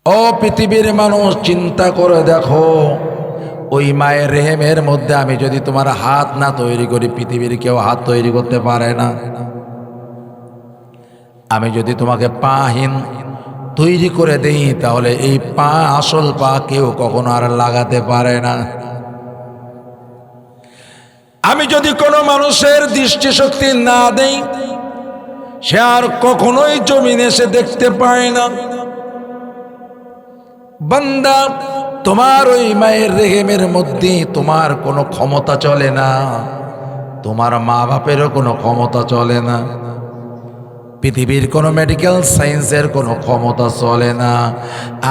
ও পৃথিবীর মানুষ, চিন্তা করে দেখো, ওই মায়ের রেহেমের মধ্যে আমি যদি তোমার হাত না তৈরি করি, পৃথিবীর কেউ হাত তৈরি করতে পারে না। আমি যদি তোমাকে পাহীন তৈরি করে দেই, তাহলে এই পা, আসল পা কেউ কখনো আর লাগাতে পারে না। আমি যদি কোনো মানুষের দৃষ্টিশক্তি না দেই, সে আর কখনোই জমিনে এসে দেখতে পায় না। বান্দা, তোমার ওই মায়ের রেহেমের মধ্যে তোমার কোনো ক্ষমতা চলে না, তোমার মা বাপেরও কোনো ক্ষমতা চলে না, পৃথিবীর কোনো মেডিকেল সায়েন্সের কোনো ক্ষমতা চলে না।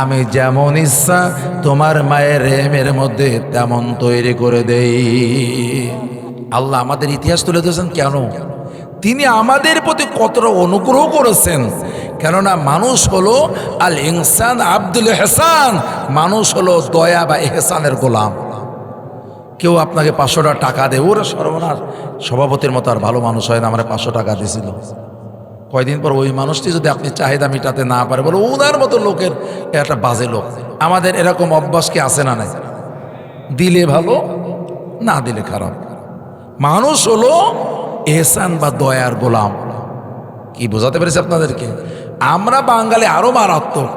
আমি যেমন ইচ্ছা তোমার মায়ের রেহেমের মধ্যে তেমন তৈরি করে দেই। আল্লাহ আমাদের ইতিহাস তুলে ধরেছেন কেন? তিনি আমাদের প্রতি কতটা অনুগ্রহ করেছেন। কেননা মানুষ হলো আল ইনসান আব্দুল এহসান, মানুষ হলো দয়া বা এহসানের গোলাম। কেউ আপনাকে 500 টাকা দেয়, ওরা সর্বনাশ, সভাপতির মতো আর ভালো মানুষ হয় না, আমার 500 টাকা দিয়েছিল। কয়দিন পর ওই মানুষটি যদি আপনি চাহিদা মেটাতে না পারে, বলো ওনার মতো লোকের একটা বাজে লোক। আমাদের এরকম অভ্যাস কি আছে না নাই? দিলে ভালো, না দিলে খারাপ। মানুষ হলো এহসান বা দয়ার গোলাম। কি বোঝাতে পেরেছি আপনাদেরকে? আমরা বাঙালি আরো মারাত্মক।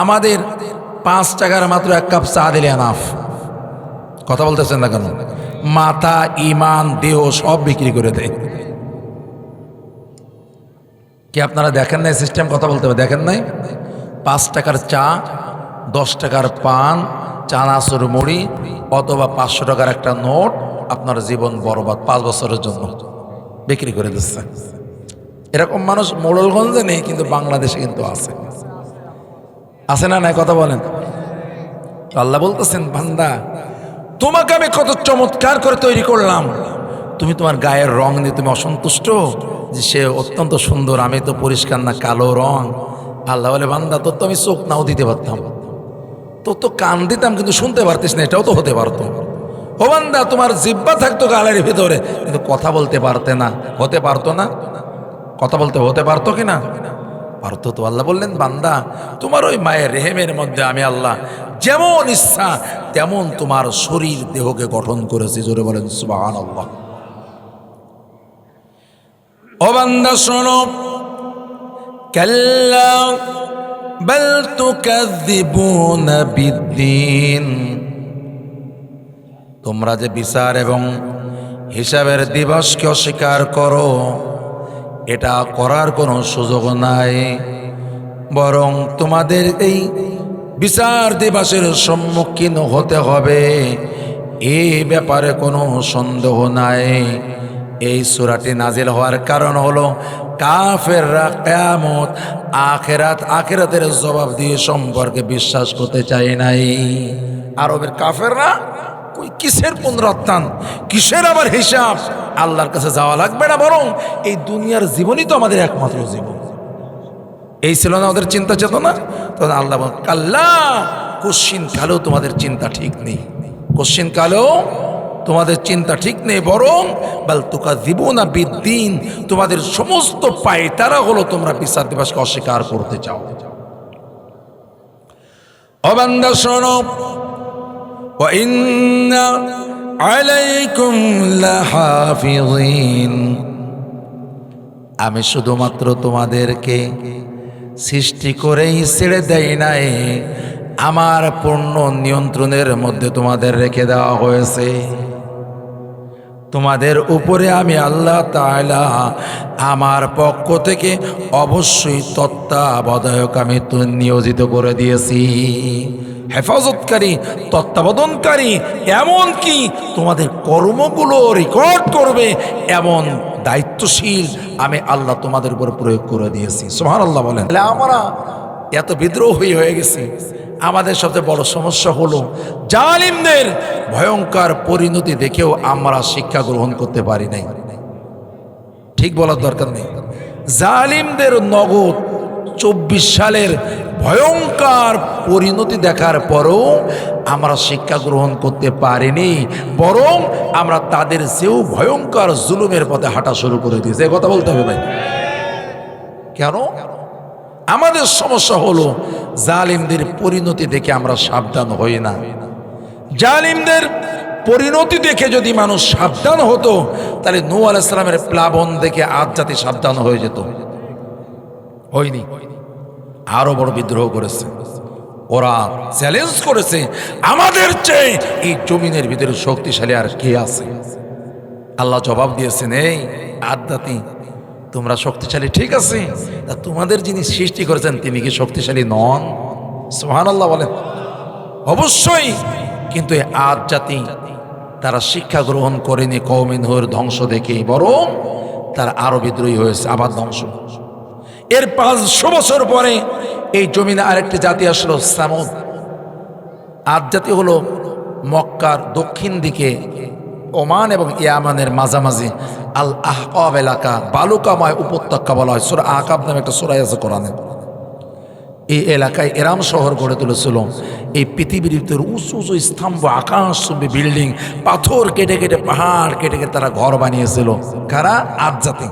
আমাদের 5 টাকার মাত্র 1 কাপ চা দিলে এনাফ। কথা বলতেছেন না কেন? মাথা, ইমান, দেহ সব বিক্রি করে দেয়। কি আপনারা দেখেন নাই সিস্টেম? কথা বলতে হবে, দেখেন নাই? 5 টাকার চা, 10 টাকার পান, চানাচুর মুড়ি, অথবা 500 টাকার একটা নোট, আপনার জীবন বরবাদ 5 বছরের জন্য বিক্রি করে দিচ্ছে। এরকম মানুষ মোড়লগঞ্জে নেই, কিন্তু বাংলাদেশে কিন্তু আছে। আছে না নাই? কথা বলেন। আল্লাহ বলতেছেন, বান্দা তোমাকে আমি কত চমৎকার করে তৈরি করলাম, তুমি তোমার গায়ের রং নিয়ে তুমি অসন্তুষ্ট যে সে অত্যন্ত সুন্দর, আমি তো পরিষ্কার না, কালো রং। আল্লাহ বলে, বান্দা তোর তো আমি চোখ নাও দিতে পারতাম, তোর তো কান দিতাম, কিন্তু শুনতে পারতিস না, এটাও তো হতে পারতো। ও বান্দা, তোমার জিহ্বা থাকতো গালের ভিতরে, কিন্তু কথা বলতে পারতে না, হতে পারতো না। কথা বলতে হতে পারতো কিনা? পারতো তো। আল্লাহ বললেন, বান্দা তোমার ওই মায়ের রেহেমের মধ্যে আমি আল্লাহ যেমন ইচ্ছা তেমন তোমার শরীর দেহকে গঠন করেছি। জোরে বলেন সুবহানাল্লাহ। ও বান্দা শোনো, কাল্লা বাল তুকাযযিবুনা বিদ্দীন, তোমরা যে বিচার এবং হিসাবের দিবসকে অস্বীকার করো, এটা করার কোনো সুযোগ নাই। বরং তোমাদের এই বিচার দিবসের সম্মুখীন হতে হবে, এই ব্যাপারে কোনো সন্দেহ নাই। এই সূরাটি নাজিল হওয়ার কারণ হলো কাফেররা কিয়ামত, আখিরাতের জবাব দিয়ে সম্পর্কে বিশ্বাস করতে চায় নাই। আরবের কাফেররা কিসের পুনরুত্থান, কিসের আবার হিসাব, আল্লাহর কাছে যাওয়া লাগবে না, বরং এই দুনিয়ার জীবনই তো আমাদের একমাত্র জীবন। এই ছিল না ওদের চিন্তা চেতনা। তখন আল্লাহ বলেন, কাল্লা, কোশ্চিন কালেও তোমাদের চিন্তা ঠিক নেই, কোশ্চিন কালেও তোমাদের চিন্তা ঠিক নেই, বরং বাল তুকাযযিবুনা বিদ্দীন, তোমাদের সমস্ত পায়তারা হলো তোমরা বিচার দিবসকে অস্বীকার করতে চাও। ও বান্দা শোনো, ওয়া ইন্না আলাইকুম লাহাফিযিন, আমি শুধুমাত্র তোমাদেরকে সৃষ্টি করেই ছেড়ে দেই নাই, আমার পূর্ণ নিয়ন্ত্রণের মধ্যে তোমাদের রেখে দেওয়া হয়েছে। তোমাদের উপরে আমি আল্লাহ তাআলা আমার পক্ষ থেকে অবশ্যই তত্ত্বাবধায়ক আমি নিয়োজিত করে দিয়েছি, হেফাজতকারী, তত্ত্বাবধানকারী, এমন কি তোমাদের কর্মগুলো রেকর্ড করবে এমন দায়িত্বশীল আমি আল্লাহ তোমাদের উপর প্রয়োগ করে দিয়েছি। সুবহানাল্লাহ বলেন। আমরা এত বিদ্রোহী হয়ে গেছি, আমাদের সবচেয়ে বড় সমস্যা হলো জালিমদের ভয়ঙ্কর পরিণতি দেখেও আমরা শিক্ষা গ্রহণ করতে পারি নাই। ঠিক বলার দরকার নেই। জালিমদের নগদ 24 সালের ভয়ঙ্কর পরিণতি দেখার পরও আমরা শিক্ষা গ্রহণ করতে পারিনি, বরং আমরা তাদের চেয়েও ভয়ঙ্কর জুলুমের পথে হাঁটা শুরু করে দিয়েছি। কথা বলতে হবে ভাই। কেন? আমাদের সমস্যা হলো জালিমদের পরিণতি দেখে আমরা সাবধান হই না। জালিমদের পরিণতি দেখে যদি মানুষ সাবধান হতো, তাহলে নূহ আলাইহিস সালামের প্লাবন দেখে আদ জাতি সাবধান হয়ে যেত। হয়নি, আরো বড় বিদ্রোহ করেছে। ওরা চ্যালেঞ্জ করেছে, আমাদের চেয়ে এই জমিনের ভিতরে শক্তিশালী আর কে আছে? আল্লাহ জবাব দিয়েছেন, এই আদ জাতি, তোমরা শক্তিশালী ঠিক আছে, তা তোমাদের যিনি সৃষ্টি করেছেন তিনি কি শক্তিশালী নন? সুবহানাল্লাহ বলেন। অবশ্যই, কিন্তু এই আদ জাতি তারা শিক্ষা গ্রহণ করেনি কওমে নূহের ধ্বংস দেখে, বরং তারা আরো বিদ্রোহী হয়েছে, আবার ধ্বংস। এর 500 বছর পরে এই জমিনে আরেকটি জাতি আসলো, সামুদ। আদ জাতি হলো মক্কার দক্ষিণ দিকে ওমান এবং ইয়ামানের মাঝামাঝি আল আহকাব এলাকা, বালুকাময় উপত্যকা বলা হয়। সূরা আহকাব নামে একটা সূরা আছে কোরআনে। এই এলাকায় এরাম শহর গড়ে তুলেছিল। এই পৃথিবীর ভিতরে উঁচু উঁচু স্তম্ভ, আকাশচুম্বী বিল্ডিং, পাথর কেটে কেটে, পাহাড় কেটে কেটে তারা ঘর বানিয়েছিল। কারা? আদ জাতি।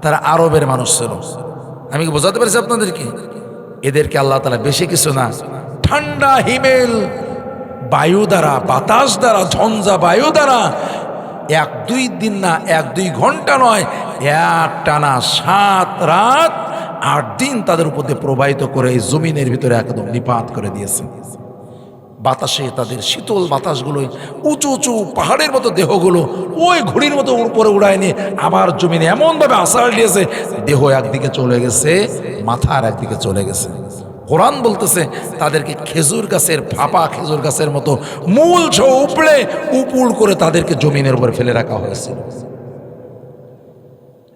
তারা আরবের মানুষ ছিল। আমি কি বোঝাতে পারছি আপনাদেরকে? এদেরকে আল্লাহ তাআলা বেশি কিছু না, ঠান্ডা হিমেল বায়ু দ্বারা, বাতাস দ্বারা, ঝঞ্ঝা বায়ু দ্বারা 1-2 দিন না, 1-2 ঘন্টা নয়, এক টানা 7 রাত 8 দিন তাদের উপর দিয়ে প্রবাহিত করে এই জমিনের ভিতরে একদম নিপাত করে দিয়েছে। বাতাসে তাদের শীতল বাতাসগুলো উঁচু উঁচু পাহাড়ের মতো দেহগুলো ওই ঘুড়ির মতো উপরে উড়ায় নিয়ে আবার জমিনে এমনভাবে আছাড় দিয়েছে, দেহ একদিকে চলে গেছে, মাথার একদিকে চলে গেছে। কোরআন বলতেছে তাদেরকে খেজুর গাছের ফাঁপা, খেজুর গাছের মতো মূল উপড়ে উপুড় করে তাদেরকে জমিনের উপরে ফেলে রাখা হয়েছিল।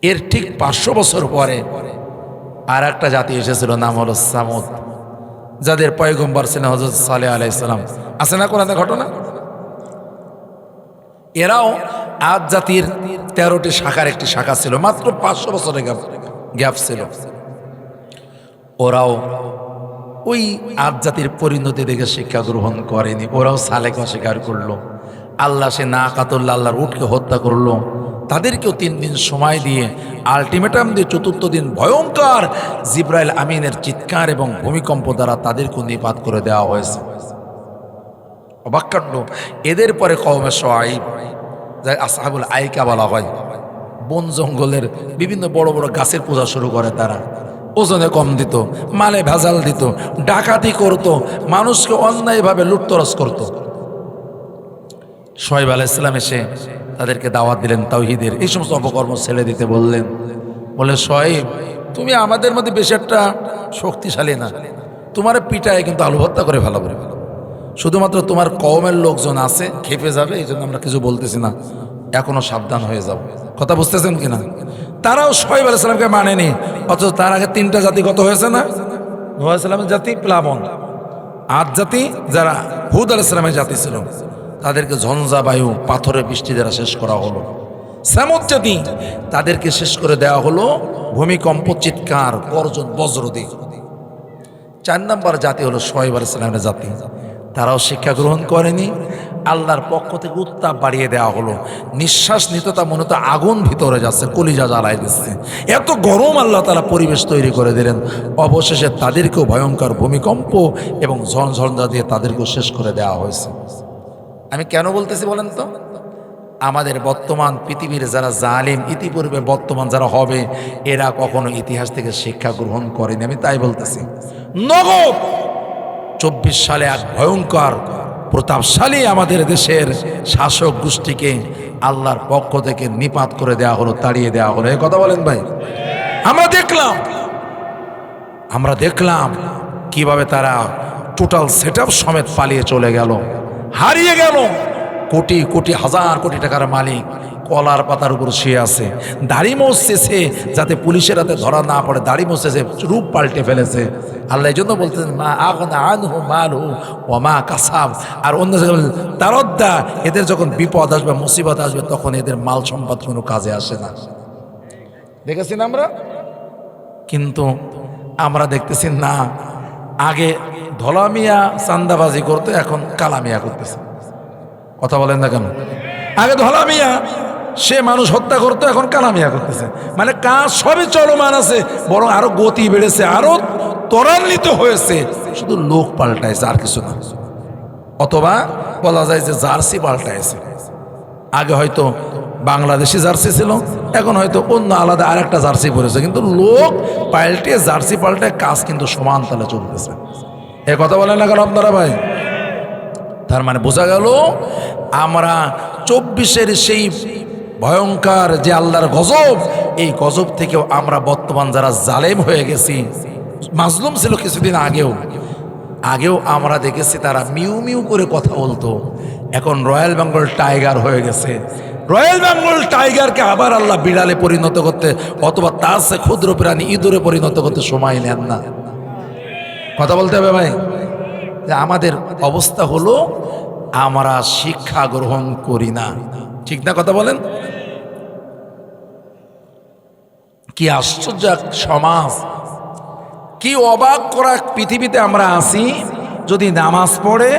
এর ঠিক 500 বছর পরে আর একটা জাতি এসেছিল, নাম হলো সামুদ, যাদের পয়গম্বর ছিলেন হযরত সালেহ আলাইহিস সালাম। আছে না কোরআনে ঘটনা? এরাও আদ জাতির 13টি শাখার একটি শাখা ছিল, মাত্র 500 বছরের গ্যাপ ছিল। ওরাও ওই আদ জাতির পরিণতি দেখে শিক্ষা গ্রহণ করেনি। ওরাও সালেহকে অস্বীকার করলো। আল্লাহ সে না কাতুল্লাহ, আল্লাহর উটকে হত্যা করলো। তাদেরকেও 3 দিন সময় দিয়ে, আলটিমেটাম দিয়ে 4র্থ দিন ভয়ঙ্কর জিব্রাইল আমিনের চিৎকার এবং ভূমিকম্প দ্বারা তাদেরকেও নিপাত করে দেওয়া হয়েছে। অবাক কাণ্ড। এদের পরে কওমে শুআয়ব, যাই আসহাবুল আইকা বলা হয়, বন জঙ্গলের বিভিন্ন বড় বড় গাছের পূজা শুরু করে। তারা ওজনে কম দিত, মালে ভেজাল দিত, ডাকাতি করত, মানুষকে অন্যায়ভাবে লুটতরাজ করত। শুআয়ব আলাইহিস সালাম এসে তাদেরকে দাওয়াত দিলেন তাওহীদের, এই সমস্ত অপকর্ম ছেড়ে দিতে বললেন। বলে, শুআয়ব, তুমি আমাদের মধ্যে বেশি একটা শক্তিশালী না, তোমার পিঠায় কিন্তু আলু ভর্তা করে ভালো করে, শুধুমাত্র তোমার কওমের লোকজন আছে, খেপে যাবে, এই জন্য আমরা কিছু বলতেছি না, এখনো সাবধান হয়ে যাও। কথা বুঝতেছেন কিনা? তারাও শুআয়ব আলাইহিস সালামকে মানেনি, অথচ তার আগে 3টা জাতি কত হয়েছে না? নূহ আলাইহিস সালামের জাতি প্লাবন, আদ জাতি যারা হুদ আলাইহিস সালামের জাতি ছিল, তাদেরকে ঝঞ্ঝা বায়ু, পাথরের বৃষ্টি দ্বারা শেষ করা হলো। সামুদ জাতি, তাদেরকে শেষ করে দেওয়া হলো ভূমিকম্প, চিৎকার, গর্জন, বজ্র দিয়ে। 4 নম্বর জাতি হলো শুআয়ব আলাইহিস সালামের জাতি। তারাও শিক্ষা গ্রহণ করেনি। আল্লাহর পক্ষ থেকে উত্তাপ বাড়িয়ে দেওয়া হলো। নিঃশ্বাস নিতে তা মনে তো আগুন ভিতরে যাচ্ছে, কলিজা জ্বালাই দিচ্ছে, এত গরম আল্লাহ তাআলা পরিবেশ তৈরি করে দিলেন। অবশেষে তাদেরকেও ভয়ঙ্কর ভূমিকম্প এবং ঝড়ঝঞ্ঝা দিয়ে তাদেরকেও শেষ করে দেওয়া হয়েছে। আমি কেন বলতেছি বলেন তো? আমাদের বর্তমান পৃথিবীর যারা জালিম, ইতিপূর্বে বর্তমান যারা হবে, এরা কখনো ইতিহাস থেকে শিক্ষা গ্রহণ করেনি। আমি তাই বলতেছি, নগদ 24 সালে এক ভয়ঙ্কর প্রতাপশালী আমাদের দেশের শাসক গোষ্ঠীকে আল্লাহর পক্ষ থেকে নিপাত করে দেওয়া হলো, তাড়িয়ে দেওয়া হলো। এই কথা বলেন ভাই? আমরা দেখলাম কিভাবে তারা টোটাল সেটআপ সমেত পালিয়ে চলে গেল, হারিয়ে গেল। কোটি কোটি, হাজার কোটি টাকার মালিক কলার পাতার উপর শুয়ে আছে, দাড়ি মোছেছে যাতে পুলিশের হাতে ধরা না পড়ে, দাড়ি মোছেছে, রূপ পাল্টে ফেলেছে। আল্লাহ এই জন্য বলতেছেন, মা আগনা আনহু মালহু ওয়া মা কাসাব। আর অন্য জায়গায় তারদ্দা, এদের যখন বিপদ আসবে, মুসিবত আসবে, তখন এদের মাল সম্পদ কোনো কাজে আসে না। দেখেছেন আমরা? কিন্তু আমরা দেখতেছি না, আগে ধলামিয়া চান্দাবাজি করতে, এখন কালামিয়া করতেছে। কথা বলেন না কেন? আগে ধলামিয়া সে মানুষ হত্যা করতো, এখন কালামিয়া করতেছে। মানে কাজ সবই চলমান আছে, বরং আরো গতি বেড়েছে, আরো ত্বরান্বিত হয়েছে, শুধু লোক পাল্টাইছে আর কিছু না। অথবা বলা যায় যে জার্সি পাল্টাইছে। আগে হয়তো বাংলাদেশি জার্সি ছিল, এখন হয়তো অন্য আলাদা আর একটা জার্সি পড়েছে, কিন্তু লোক পাল্টে জার্সি পাল্টে কাজ কিন্তু সমান তালে চলতেছে। এ কথা বলেন না কেন আপনারা ভাই? তার মানে বোঝা গেল আমরা 24-এর সেই ভয়ঙ্কর যে আল্লাহর গজব, এই গজব থেকেও আমরা বর্তমান যারা জালেম হয়ে গেছি, মাজলুম ছিল কিছুদিন আগেও আমরা দেখেছি তারা মিউ মিউ করে কথা বলতো, এখন রয়্যাল বেঙ্গল টাইগার হয়ে গেছে। রয়্যাল বেঙ্গল টাইগারকে আবার আল্লাহ বিড়ালে পরিণত করতে, অথবা তার সে ক্ষুদ্র প্রাণী ইঁদুরে পরিণত করতে সময় নেন না। কথা বলতে হবে ভাই, যে আমাদের অবস্থা হলো আমরা শিক্ষা গ্রহণ করি না, ঠিক না? কথা বলেন। কি আশ্চর্য এক সমাজ, কি অবাক করা পৃথিবীতে আমরা আছি। যদি নামাজ পড়ে,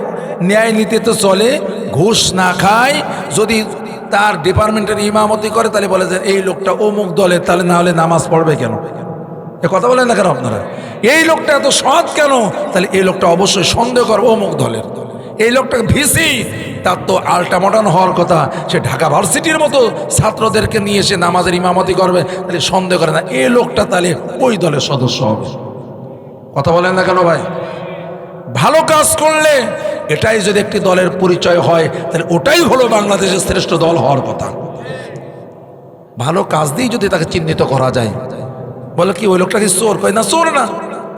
ন্যায় নীতিতে চলে, ঘুষ না খায়, যদি তার ডিপার্টমেন্টের ইমামতি করে, তাহলে বলে যে এই লোকটা অমুক দলের, তাহলে না হলে নামাজ পড়বে কেন? এ কথা বলেন না কেন আপনারা? এই লোকটা এত সৎ কেন, তাহলে এই লোকটা অবশ্যই সন্দেহ করবে অমুক দলের। এই লোকটা ভিসি, তার তো আল্ট্রা মডার্ন হওয়ার কথা, সে ঢাকা ভার্সিটির মতো ছাত্রদেরকে নিয়ে এসে নামাজের ইমামতি করবে, তাহলে সন্দেহ করে না এই লোকটা তাহলে ওই দলের সদস্য হবে। কথা বলেন না কেন ভাই? ভালো কাজ করলে এটাই যদি একটি দলের পরিচয় হয়, তাহলে ওটাই হলো বাংলাদেশের শ্রেষ্ঠ দল হওয়ার কথা। ভালো কাজ দিয়ে যদি তাকে চিহ্নিত করা যায়, বলে কি ওই লোকটা কি চোর? কয় না, চোর না,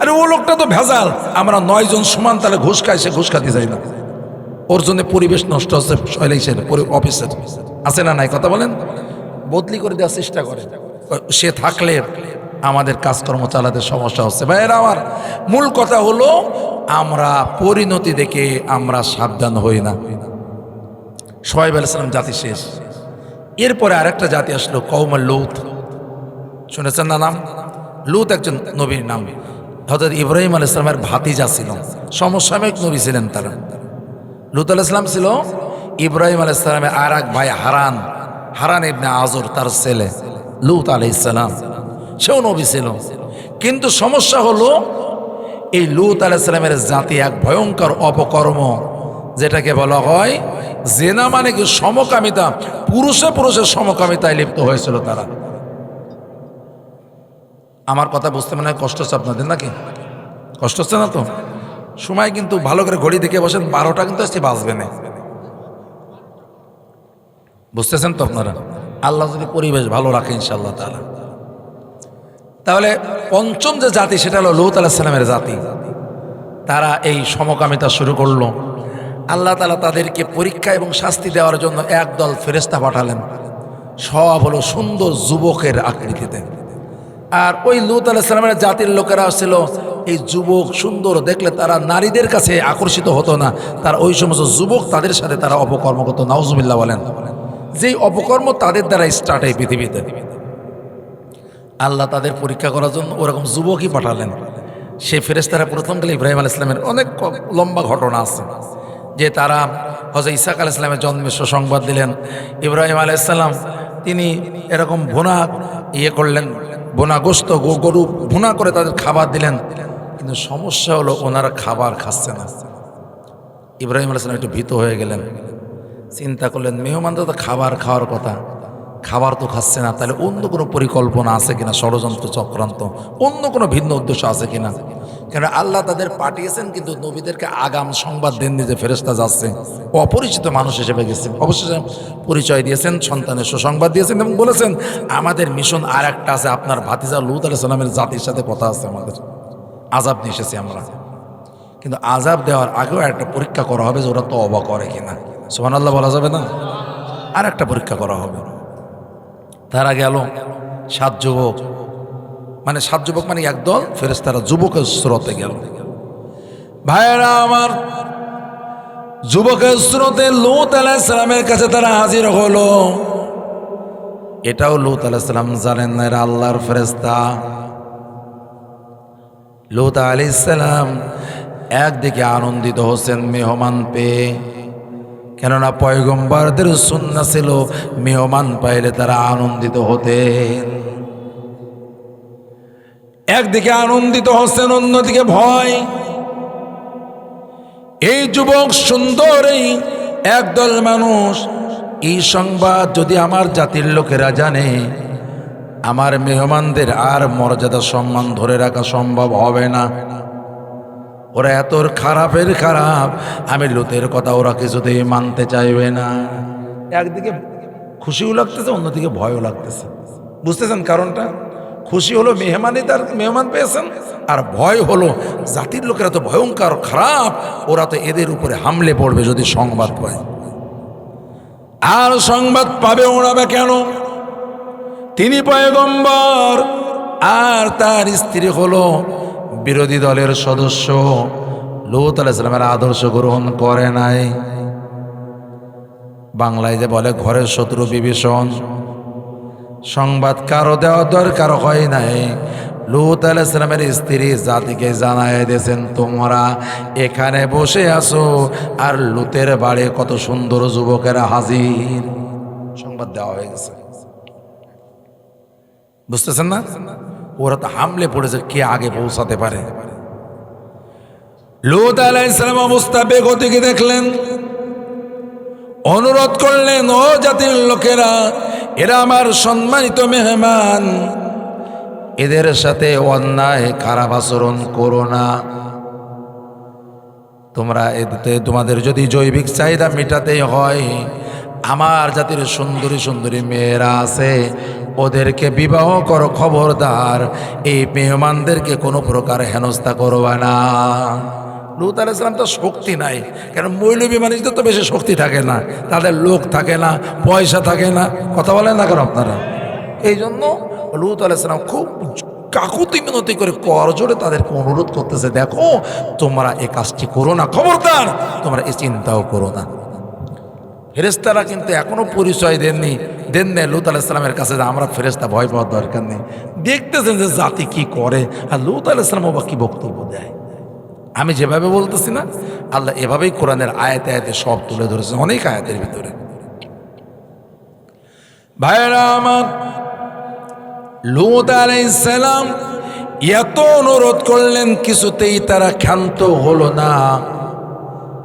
আরে ও লোকটা তো ভেজাল। আমরা 9 জন সমান তাহলে ঘুষ খাই, সে ঘুষ খাতে যায় না, ওর জন্য পরিবেশ নষ্ট হচ্ছে, অফিসের আছে না নাই? কথা বলেন। বদলি করে দেওয়ার চেষ্টা করে, সে থাকলে আমাদের কাজকর্ম চালাতে সমস্যা হচ্ছে। ভাইয়েরা আমার, মূল কথা হলো আমরা পরিণতি দেখে আমরা সাবধান হই না। শুআয়ব আলাইহিস সালাম জাতি শেষ, এরপরে আরেকটা জাতি আসলো, কওমে লূত। শুনেছেন না নাম? লূত একজন নবীর নাম। হযরত ইব্রাহিম আলাইহিস সালামের ভাতিজা ছিল, সমসাময়িক নবী ছিলেন তারা। লূত আলাইহিস সালাম ছিল ইব্রাহিম আলাইহিস সালামের আর এক ভাই হারান ইবনে আজর, তার ছেলে লূত আলাইহিস সালাম, সেও নবী ছিল। কিন্তু সমস্যা হলো এই লূত আলাইহিস সালামের জাতি এক ভয়ঙ্কর অপকর্ম, যেটাকে বলা হয় জেনা, মানে কি সমকামিতা, পুরুষের সমকামিতায় লিপ্ত হয়েছিল তারা। আমার কথা বুঝতে মনে হয় কষ্ট হচ্ছে আপনাদের, নাকি? কষ্ট হচ্ছে না তো? সময় কিন্তু ভালো করে ঘড়ি দেখে বসেন, 12টা কিন্তু আসছে বাজবে না। বুঝতেছেন তো আপনারা? আল্লাহ যদি পরিবেশ ভালো রাখে ইনশাআল্লাহ তাআলা। তাহলে পঞ্চম যে জাতি, সেটা হলো লূত আলাইহিস সালামের জাতি। তারা এই সমকামিতা শুরু করলো। আল্লাহ তাআলা তাদেরকে পরীক্ষা এবং শাস্তি দেওয়ার জন্য একদল ফেরেশতা পাঠালেন, সব হলো সুন্দর যুবকের আকৃতিতে। আর ওই লূত আলাইহিস সালামের জাতির লোকেরা ছিল এই যুবক সুন্দর দেখলে তারা নারীদের কাছে আকর্ষিত হতো না, তার ওই সমস্ত যুবক তাদের সাথে তারা অপকর্ম করতো। নাউজুবিল্লাহ বলেন। যেই অপকর্ম তাদের দ্বারা স্টার্ট হয় পৃথিবীতে। আল্লাহ তাদের পরীক্ষা করার জন্য ওরকম যুবকই পাঠালেন। সেই ফেরেশতারা প্রথম কালে ইব্রাহিম আলাইহিস সালামের অনেক লম্বা ঘটনা আছে, যে তারা হযরত ইসহাক আলাইহিস সালামের জন্মের সুসংবাদ দিলেন। ইব্রাহিম আলাইহিস সালাম তিনি এরকম করলেন, বোনা গোস্ত গরু ভুনা করে তাদের খাবার দিলেন। কিন্তু সমস্যা হলো ওনারা খাবার খাচ্ছে না। ইব্রাহিম আলাইহিস সালাম একটু ভীত হয়ে গেলেন, চিন্তা করলেন মেহমানরা তো খাবার খাওয়ার কথা, খাবার তো খাচ্ছে না, তাহলে অন্য কোনো পরিকল্পনা আছে কিনা, ষড়যন্ত্র চক্রান্ত, অন্য কোনো ভিন্ন উদ্দেশ্য আছে কিনা। কেন আল্লাহ তাদের পাঠিয়েছেন, কিন্তু নবীদেরকে আগাম সংবাদ দেননি যে ফেরেশতা যাচ্ছে, অপরিচিত মানুষ হিসেবে গেছেন। অবশেষে পরিচয় দিয়েছেন, সন্তানের সুসংবাদ দিয়েছেন এবং বলেছেন আমাদের মিশন আর একটা আছে, আপনার ভাতিজা লূত আলাইহিস সালামের জাতির সাথে কথা আছে, আমাদের আযাব নিয়ে এসেছি আমরা। কিন্তু আযাব দেওয়ার আগেও একটা পরীক্ষা করা হবে যে ওরা তওবা করে কিনা। সুবহানাল্লাহ বলা যাবে না? আর একটা পরীক্ষা করা হবে। তারা গেল 7 যুবক, মানে 7 যুবক মানে একদল ফেরেশতারা যুবকের স্রোতে গেল। ভাইয়েরা আমার, যুবকের স্রোতে লূত আলাইহিস সালামের কাছে তারা হাজির হলো। এটাও লূত আলাইহিস সালাম জানেন না এরা আল্লাহর ফেরেশতা। লূত আলাইহিস সালাম একদিকে আনন্দিত হচ্ছেন মেহমান পেয়ে, কেননা পয়গম্বরদের সুন্নাহ ছিল মেহমান পাইলে তারা আনন্দিত হতেন। একদিকে আনন্দিত হচ্ছেন, অন্যদিকে ভয়। এই যুবক সুন্দর এই একদল মানুষ, এই সংবাদ যদি আমার জাতির লোকেরা জানে, আমার মেহমানদের আর মর্যাদা সম্মান ধরে রাখা সম্ভব হবে না। ওরা এত খারাপের খারাপ, আমি লুতের কথা ওরা কিছুতেই মানতে চাইবে না। একদিকে খুশিও লাগতেছে, অন্যদিকে ভয়ও লাগতেছে। বুঝতেছেন কারণটা? খুশি হলো মেহমানই তার মেহমান পেয়েছেন, আর ভয় হলো জাতির লোকেরা তো ভয়ঙ্কর খারাপ, ওরা তো এদের উপরে হামলে পড়বে যদি সংবাদ পায়। আর সংবাদ পাবে ওড়াবে কেন? তিনি পয়গম্বর আর তার স্ত্রী হলো বিরোধী দলের সদস্য। লূত আলাইহিস সালামের আদর্শ গ্রহণ করে নাই। বাংলায় যে বলে ঘরের শত্রু বিভীষণ, সংবাদ কারো দেওয়া দরকার হয় নাই। লূত আলাইহিস সালামের স্ত্রী জাতিকে জানায় দিয়েছেন, তোমরা এখানে বসে আছো আর লূতের বাড়ি কত সুন্দর যুবকেরা হাজির। সংবাদ দেওয়া হয়ে গেছে। বুঝতেছেন না? ওরা তো হামলে পড়েছে, কে আগে পৌঁছাতে পারে। লূত আলাইহিস সালাম অবস্থা বেগতিকে দেখলেন, অনুরোধ করলেন, ও জাতির লোকেরা, এরা আমার সম্মানিত মেহমান, এদের সাথে অন্যায় খারাপ আচরণ করো না। তোমরা এতে তোমাদের যদি জৈবিক চাহিদা মেটাতেই হয়, আমার জাতির সুন্দরী সুন্দরী মেয়েরা আছে, ওদেরকে বিবাহ করো। খবরদার এই মেহমানদেরকে কোনো প্রকার হেনস্থা করবা না। লূত আলাইহিস সালাম তো শক্তি নাই, কারণ মৌলবী মানুষদের তো বেশি শক্তি থাকে না, তাদের লোক থাকে না, পয়সা থাকে না। কথা বলেন না কেন আপনারা? এই জন্য লূত আলাইহিস সালাম খুব কাকুতি মিনতি করে করজোড়ে তাদেরকে অনুরোধ করতেছে, দেখো তোমরা এই কাজটি করো না, খবরদার তোমরা এই চিন্তাও করো না। ফেরেশতারা কিন্তু এখনো পরিচয় দেন নাই লূত আলাইহিস সালামের কাছে যে আমরা ফেরেশতা, ভয় পাওয়ার দরকার নেই। দেখতেছেন যে জাতি কি করে, আর লূত আলাইহিস সালাম বা কি বক্তব্য দেয়। আমি যেভাবে বলতেছি না, আল্লাহ এভাবেই কোরআনের আয়াতে আয়াতে সব তুলে ধরেছেন, অনেক আয়াতের ভিতরে। ভাইরা আমার, লূত আলাইহিস সালাম এত অনুরোধ করলেন, কিছুতেই তারা ক্ষান্ত হলো না।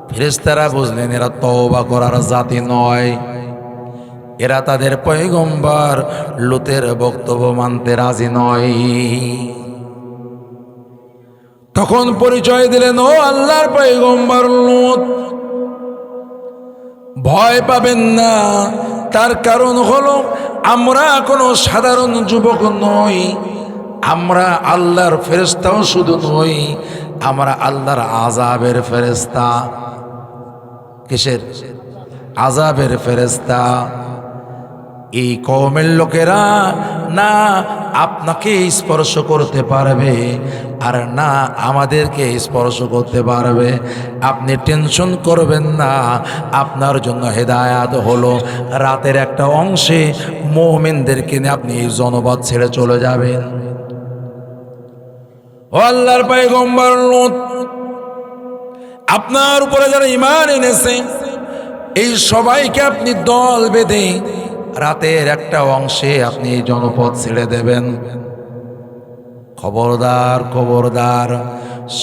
ফেরেশতারা বুঝলেন এরা তওবা করার জাতি নয়, এরা তাদের পয়গম্বর লূতের বক্তব্য মানতে রাজি নয়। তখন পরিচয় দিলেন, ও আল্লাহর পয়গম্বর লূত, ভয় পাবেন না। তার কারণ হলো আমরা কোনো সাধারণ যুবক নই, আমরা আল্লাহর ফেরেশতাও শুধু নই, আমরা আল্লাহর আযাবের ফেরেশতা। কিসের? আযাবের ফেরেশতা। এই কওমের লোকেরা না আপনাকে স্পর্শ করতে পারবে, আর না আমাদেরকে স্পর্শ করতে পারবে। আপনি টেনশন করবেন না, আপনার জন্য হেদায়াত হলো রাতের একটা অংশে মুমিনদেরকে নিয়ে আপনি এই জনপদ ছেড়ে চলে যাবেন। ও আল্লাহর পয়গম্বর লূত, আপনার উপরে যারা ঈমান এনেছে এই সবাইকে আপনি দল বেঁধে রাতের একটা অংশে আপনি এই জনপদ ছেড়ে দেবেন। খবরদার খবরদার,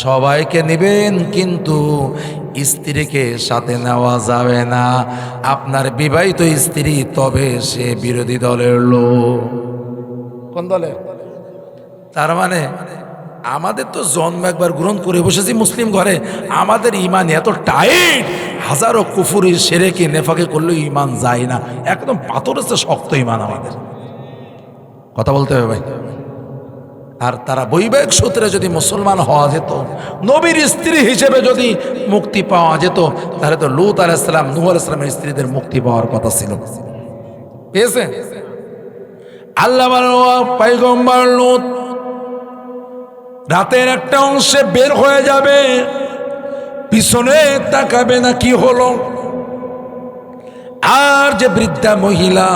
সবাইকে নেবেন, কিন্তু স্ত্রীকে সাথে নেওয়া যাবে না। আপনার বিবাহিত স্ত্রী, তবে সে বিরোধী দলের লোক। কোন দলের? তার মানে আমাদের তো জন্ম একবার গ্রহণ করে বসেছি মুসলিম ঘরে, আমাদের ইমান এত টাইট, হাজারো কুফুরি শিরকি নেফাকে করলেও ইমান যায় না, একদম পাথরের চেয়ে শক্ত ইমান আমাদের। কথা বলতে হবে ভাই। আর তারা বৈবাহিক সূত্রে যদি মুসলমান হওয়া যেত, নবীর স্ত্রী হিসেবে যদি মুক্তি পাওয়া যেত, তাহলে তো লূত আলাইহিস সালাম, নূহ আলাইহিস সালামের স্ত্রীদের মুক্তি পাওয়ার কথা ছিল। পেয়েছে? আল্লাহ পয়গম্বর লূত রাতের একটা অংশে বের হয়ে যাবে, পিছনে তাকাবে না কি হলো। আর যে বৃদ্ধা মহিলা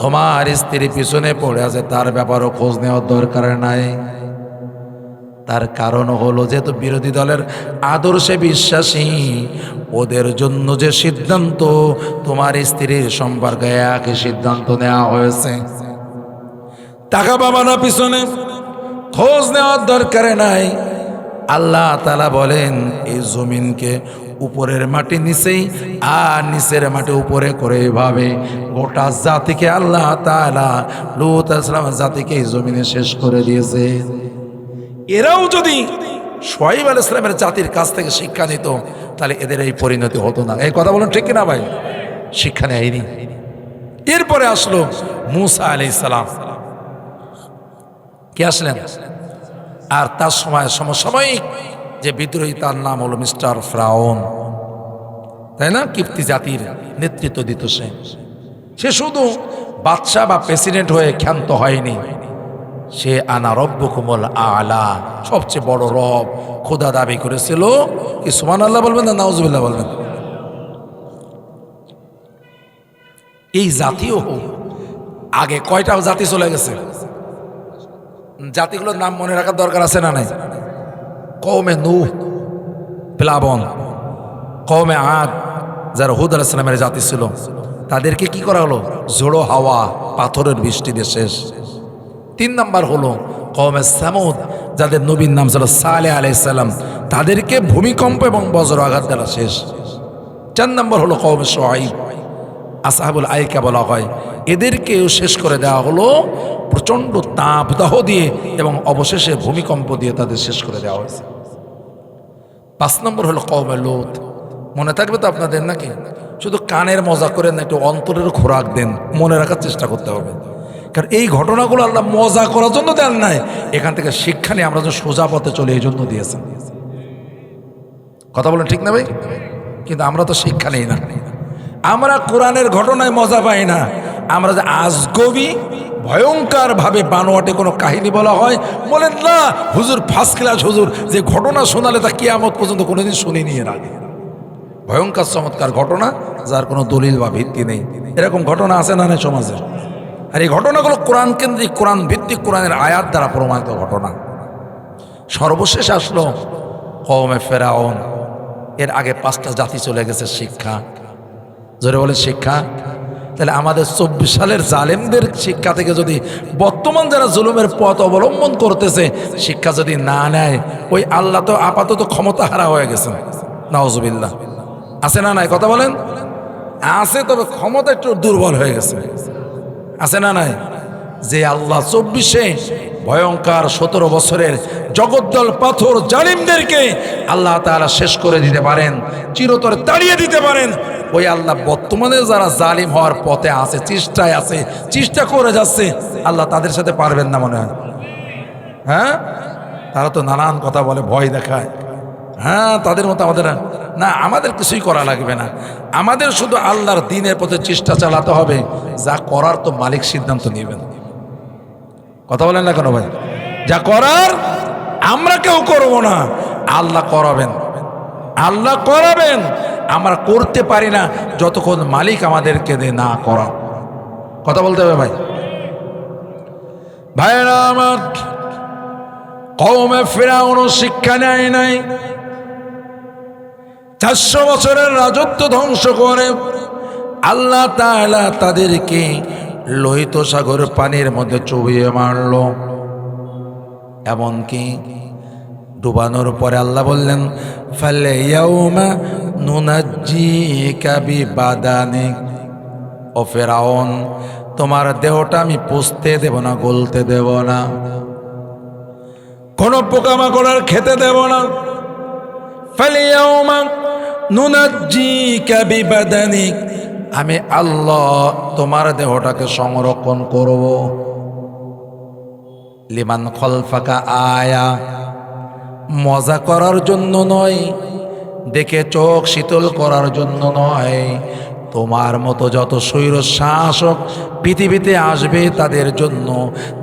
তোমার স্ত্রী পিছনে পড়ে আছে, তার ব্যাপারও খোঁজ নেওয়ার দরকার নাই। তার কারণ হলো যেহেতু বিরোধী দলের আদর্শে বিশ্বাসী, ওদের জন্য যে সিদ্ধান্ত, তোমার স্ত্রীর সম্পর্কে একই সিদ্ধান্ত নেওয়া হয়েছে। টাকা পাবা না পিছনে খোঁজ নেওয়ার দরকার নাই। আল্লাহ তাআলা বলেন এই জমিনকে উপরের মাটি নিচেই আর নিচের মাটি উপরে করে এভাবে গোটা জাতিকে আল্লাহ তাআলা লূত আলাইহিস সালামের জাতিকে এই জমিনে শেষ করে দিয়েছে। এরাও যদি শুআয়ব আলাইহিস সালামের জাতির কাছ থেকে শিক্ষা নিত তাহলে এদের এই পরিণতি হতো না। এই কথা বলুন ঠিক কিনা ভাই? শিক্ষা নেয়নি। এরপরে আসলো মূসা আলাইহিস সালাম। কে আসলেন? আর তার সময় সমসাময়িক যে বিদ্রোহী তার নাম হলো মিস্টার ফিরআউন, তাই না? কিপ্তি জাতির নেতৃত্ব দিত সে শুধু বাদশা বা প্রেসিডেন্ট হয়ে ক্ষান্ত হয়নি, সে আনা রব্বুকুমুল আলা, সবচেয়ে বড় রব খোদা দাবি করেছিল। কি সুবহানাল্লাহ বলবেন না নাউজুবিল্লাহ বলবেন? এই জাতীয় আগে কয়টা জাতি চলে গেছে? জাতিগুলোর নাম মনে রাখার দরকার আছে না নাই? কওমে নূহ, প্লাবন, কওমে আদ, যারা হুদ আলাইহিস সালামের জাতি ছিল, তাদেরকে কি করা হলো? ঝোড়ো হাওয়া, পাথরের বৃষ্টি দিয়ে শেষ। 3 নাম্বার হলো কওমে সামুদ, যাদের নবীর নাম ছিল সালেহ আলাইহিস সালাম, তাদেরকে ভূমিকম্প এবং বজ্র আঘাত দ্বারা শেষ। 4 নাম্বার হলো কওমে শুআয়ব, আসহাবুল আইকা বলা হয়, এদেরকেও শেষ করে দেওয়া হলো প্রচণ্ড তাপদাহ দিয়ে এবং অবশেষে ভূমিকম্প দিয়ে তাদের শেষ করে দেওয়া হয়েছে। 5 নম্বর হলো কওমে লূত। মনে থাকবে তো আপনাদের নাকি? শুধু কানের মজা করে না, একটু অন্তরের খোরাক দেন, মনে রাখার চেষ্টা করতে হবে। কারণ এই ঘটনাগুলো আল্লাহ মজা করার জন্য দেন নাই, এখান থেকে শিক্ষা নিয়ে আমরা যেন সোজা পথে চলে এই জন্য দিয়েছেন। কথা বলেন ঠিক না ভাই? কিন্তু আমরা তো শিক্ষা নেই না, আমরা কোরআনের ঘটনায় মজা পাই না। আমরা যে আজগবি ভয়ঙ্কর ভাবে বানোয়াটে কোনো কাহিনী বলা হয়, বলেন না হুজুর ফার্স্ট ক্লাস হুজুর, যে ঘটনা শোনালে তা কিয়ামত পর্যন্ত কোনোদিন শুনিনি এর আগে। ভয়ঙ্কর চমৎকার ঘটনা যার কোনো দলিল বা ভিত্তি নেই, এরকম ঘটনা আছে না সমাজে? আর এই ঘটনাগুলো কোরআন কেন্দ্রিক, কোরআন ভিত্তিক, কোরআনের আয়াত দ্বারা প্রমাণিত ঘটনা। সর্বশেষ আসলো কওমে ফিরআউন। এর আগে 5টা জাতি চলে গেছে। শিক্ষা, জোরে বলে শিক্ষা। তাহলে আমাদের 24 সালের জালেমদের শিক্ষা থেকে যদি বর্তমান যারা জুলুমের পথ অবলম্বন করতেছে শিক্ষা যদি না নেয়, ওই আল্লাহ তো আপাতত ক্ষমতা হারা হয়ে গেছেন। নাউজুবিল্লাহ। আছে না নাই? কথা বলেন। আছে, তবে ক্ষমতা একটু দুর্বল হয়ে গেছে। আছে না নাই? যে আল্লাহ 24-এ ভয়ঙ্কর 17 বছরের জগদ্দল পাথর জালিমদেরকে আল্লাহ তাআলা শেষ করে দিতে পারেন, চিরতরে তাড়িয়ে দিতে পারেন, ওই আল্লাহ বর্তমানে যারা জালিম হওয়ার পথে আছে, চেষ্টায় আছে, চেষ্টা করে যাচ্ছে, আল্লাহ তাদের সাথে পারবেন না মনে হয়? হ্যাঁ, তারা তো নানান কথা বলে, ভয় দেখায়। হ্যাঁ, তাদের মতো আমাদের না, আমাদের কিছুই করা লাগবে না। আমাদের শুধু আল্লাহর দ্বীনের পথে চেষ্টা চালাতে হবে। যা করার তো মালিক সিদ্ধান্ত নেবেন। কথা বলেন না কেন ভাই? যা করার আমরা কেউ করবো না, আল্লাহ করাবেন, আল্লাহ করাবেন। আমরা করতে পারি না যতক্ষণ মালিক আমাদেরকে দিয়ে না করা। কথা বলতে হবে ভাই। ভাইরা আমার, কওমে ফিরআউন শিক্ষা নেয় নাই। 400 বছরের রাজত্ব ধ্বংস করে আল্লাহ তাআলা তাদেরকে লোহিত সাগর পানির মধ্যে চুবিয়ে মারল। এমনকি ডুবানোর পরে আল্লাহ বললেন, ফালইয়াউমা নুনাজ্জিকা বিবাদানিক। ও ফিরআউন, তোমার দেহটা আমি পুষতে দেব না, গলতে দেব না, কোনো পোকামাকড় আর খেতে দেব না। ফালইয়াউমা নুনাজ্জিকা বিবাদানিক, আমি আল্লাহ তোমার দেহটাকে সংরক্ষণ করব। লিমান খলফাকা আয়া, মজা করার জন্য নয়, দেখে চোখ শীতল করার জন্য নয়, তোমার মতো যত স্বৈর শাসক পৃথিবীতে আসবে তাদের জন্য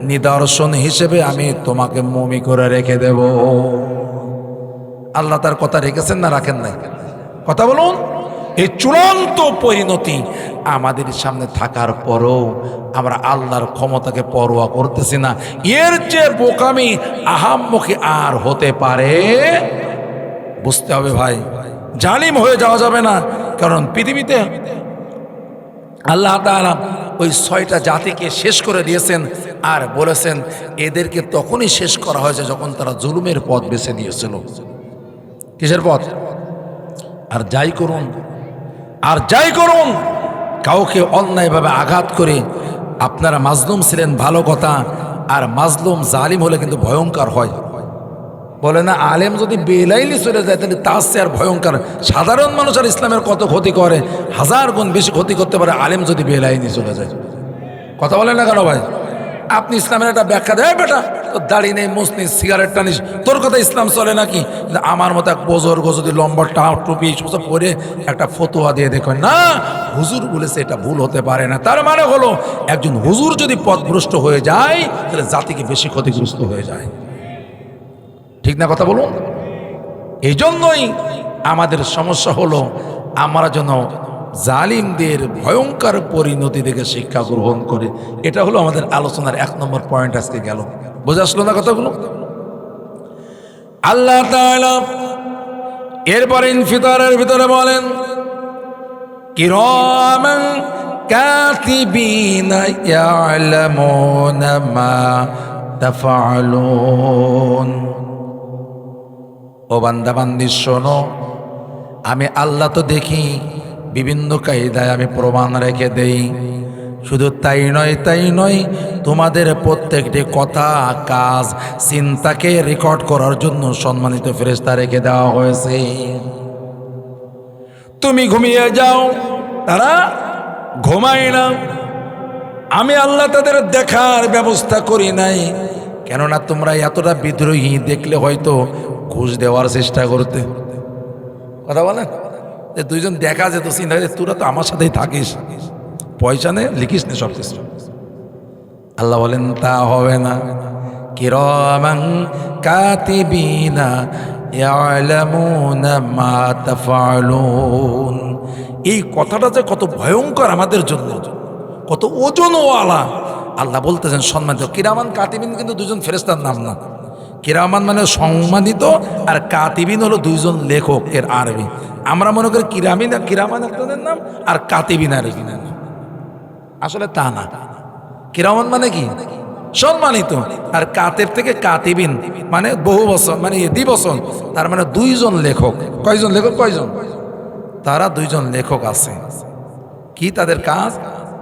নিদর্শন হিসেবে আমি তোমাকে মমি করে রেখে দেব। আল্লাহ তার কথা রেখেছেন না রাখেন নাই? কথা বলুন। এই চূড়ান্ত পরিণতি আমাদের সামনে থাকার পরও আমরা আল্লাহর ক্ষমতাকে পরোয়া করতেছি না। এর চেয়ে বোকামি আহাম্মকি আর হতে পারে? বুঝতে হবে ভাই, জালিম হয়ে যাওয়া যাবে না। কারণ পৃথিবীতে আল্লাহ তাআলা ওই 6টা জাতিকে শেষ করে দিয়েছেন, আর বলেছেন এদেরকে তখনই শেষ করা হয়েছে যখন তারা জুলুমের পথ বেছে নিয়েছিল। কিসের পথ? আর যাই করুন কাউকে অন্যায়ভাবে আঘাত করে আপনারা মাজলুম ছিলেন, ভালো কথা। আর মাজলুম জালিম হলে কিন্তু ভয়ঙ্কর হয়। বলে না, আলেম যদি বেলাইলি চলে যায় তাহলে তার চেয়ে আর ভয়ঙ্কর। সাধারণ মানুষ আর ইসলামের কত ক্ষতি করে, 1000 গুণ বেশি ক্ষতি করতে পারে আলেম যদি বেলাইনি চলে যায়। কথা বলেন না কেন ভাই? আপনি ইসলামের একটা ব্যাখ্যা দেয়, বেটা তোর দাড়ি নেই, মুছ নেই, সিগারেট টানিস, তোর কথা ইসলাম চলে নাকি? আমার মতো এক বুজুর্গ যদি লম্বা টুপি সব পরে একটা ফতোয়া দিয়ে দেখেন, না হুজুর বলেছে এটা ভুল হতে পারে না, তার মানে হলো একজন হুজুর যদি পথভ্রষ্ট হয়ে যায় তাহলে জাতিকে বেশি ক্ষতিগ্রস্ত হয়ে যায়। ঠিক না কথা বলুন? এই জন্যই আমাদের সমস্যা হলো আমরা যেন জালিমদের ভয়ঙ্কর পরিণতি থেকে শিক্ষা গ্রহণ করে। এটা হলো আমাদের আলোচনার 1 নম্বর পয়েন্ট আজকে গেল। বুঝে আসলো না কথাগুলো? আল্লাহ তাআলা এরপরে ইনফিতারের ভিতরে বলেন কিরামান কাতিবিনা ইয়ালামুনা মা তাফআলুন। ও বান্দা বান্দি শোনো, আমি আল্লাহ তো দেখি, বিভিন্ন কায়দায় আমি প্রমাণ রেখে দেই। শুধু তাই নয়, তোমাদের প্রত্যেকটি কথা, কাজ, চিন্তাকে রেকর্ড করার জন্য সম্মানিত ফেরেশতা রেখে দেওয়া হয়েছে। তুমি ঘুমিয়ে যাও, তারা ঘুমায় না। আমি আল্লাহ তাদের দেখার ব্যবস্থা করি নাই, কেননা তোমরা এতটা বিদ্রোহী, দেখলে হয়তো ঘুষ দেওয়ার চেষ্টা করতে। কথা বলেন, যে দুইজন দেখা যেত, চিন্তা তোরা তো আমার সাথেই থাকিস, পয়সা নে, লিখিস নে সব কিছু। আল্লাহ বলেন তা হবে না। কিরামান কাতিবিনা ইয়ালামুনা মা তাফআলুন। এই কথাটা যে কত ভয়ঙ্কর আমাদের জন্য, কত ওজনওয়ালা। আল্লাহ বলতেছেন সম্মানিত কিরামান কাতিবিন, কিন্তু দুজন ফেরেশতার নাম না। কিরামান মানে সম্মানিত, আর কাতিবিন হলো দুইজন লেখক, এর আরবি। আমরা মনে করি কিরামান একজনের নাম আর কাতিবিন আর একজনের নাম। আসলে তা না। কিরামান মানে কি? সম্মানিত। আর কাতেব থেকে কাতিবিন মানে বহু বছর, মানে দ্বিবচন, তার মানে দুইজন লেখক। কয়জন লেখক? কয়জন? তারা দুইজন লেখক আছে। কি তাদের কাজ?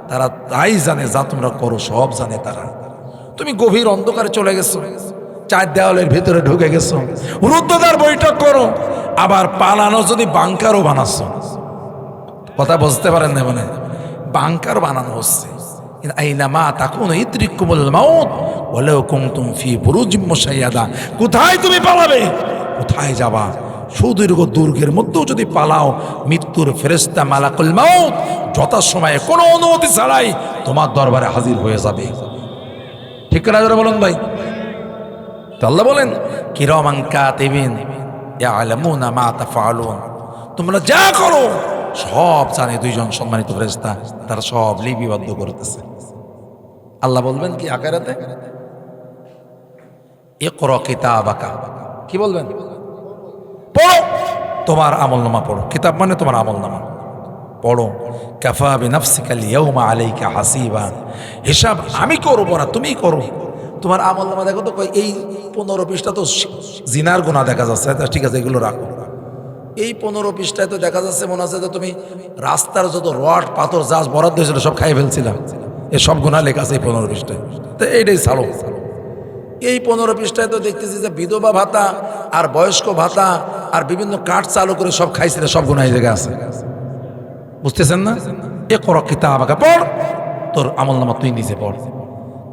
তারা তাই জানে যা তোমরা করো, সব জানে তারা। তুমি গভীর অন্ধকারে চলে গেছো, 4 দেওয়ালের ভিতরে ঢুকে গেছো, রুদ্ধদ্বার বৈঠক করো, আবার পালানো যদি বাংকারও বানাচ্ছ। কথা বুঝতে পারেন না? মানে বাংকার বানানো হচ্ছে। আইনামা তাকুনু ইদরিকুমুল মাউত ওয়ালাউ কুনতুম ফি বুরুজিম মুশাইয়াদা। কোথায় তুমি পালাবে? কোথায় যাবা? সুদীর্ঘ দুর্গের মধ্যেও যদি পালাও, মৃত্যুর ফেরেশতা মালাকুল মাউত যথাসময়ে কোনো অনুমতি ছাড়াই তোমার দরবারে হাজির হয়ে যাবে। ঠিক না যারা বলুন ভাই? তো আল্লাহ বলেন কিরামান কাতিবিন ইয়ালামুনা মা তাফআলুন, তোমরা যা করো সব জানে দুইজন সম্মানিত ফেরেশতা, তারা সব লিপিবদ্ধ করতেছে। আল্লাহ বলবেন কি আখিরাতে? ইকরা কিতাবাকা, কি বলবেন? পড়ো, তোমার আমলনামা পড়ো। কিতাব মানে তোমার আমলনামা পড়ো। কাফা বিনাফসিকাল ইয়াউমা আলাইকা হাসিবা, হিসাব আমি করবো না, তুমি করো। তোমার আমলনামা দেখো তো, এই 15 পৃষ্ঠা তো জিনার গুনাহ দেখা যাচ্ছে, ঠিক আছে এগুলো রাখো। এই 15 পৃষ্ঠায় তো দেখা যাচ্ছে মনে আছে যে তুমি রাস্তার যত রড পাথর যা বরাদ্দ হয়েছিল সব খাই ফেলছিলাম, এই সব গুনাহ লেখা আছে এই 15 পৃষ্ঠায়। তো এইটাই ছাড়ো। এই 15 পৃষ্ঠায় তো দেখতেছি যে বিধবা ভাতা আর বয়স্ক ভাতা আর বিভিন্ন কার্ড চালু করে সব খাইছিল, সব গুনাহ এই জায়গায় আছে। বুঝতেছেন না? ইকরা কিতাবাকা, পড়, তোর আমলনামা তুই নিজে পড়।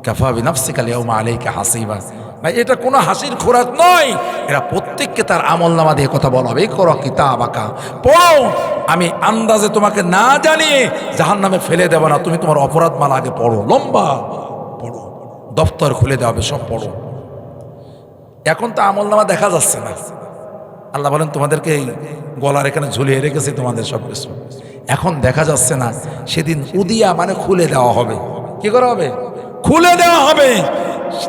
কাফা বিনাফসিকাল ইয়াউমা আলাইকা হাসিবা। ভাই এটা কোনো হাসির খোরাক নয়, এরা প্রত্যেককে তার আমলনামা দিয়ে কথা বলা হবে। ইকরা কিতাবাকা, পড়ো, আমি আন্দাজে তোমাকে না জানিয়ে জাহান্নামে ফেলে দেব না। তুমি তোমার অপরাধ মালা আগে পড়ো, লম্বা পড়ো, দপ্তর খুলে দেওয়া হবে, সব পড়ো। এখন তো আমলনামা দেখা যাচ্ছে না, আল্লাহ বলেন তোমাদেরকে এই গলার এখানে ঝুলিয়ে রেখেছি তোমাদের সব কিছু, এখন দেখা যাচ্ছে না। সেদিন উদিয়া মানে খুলে দেওয়া হবে। কি করা হবে? খুলে দেওয়া হবে।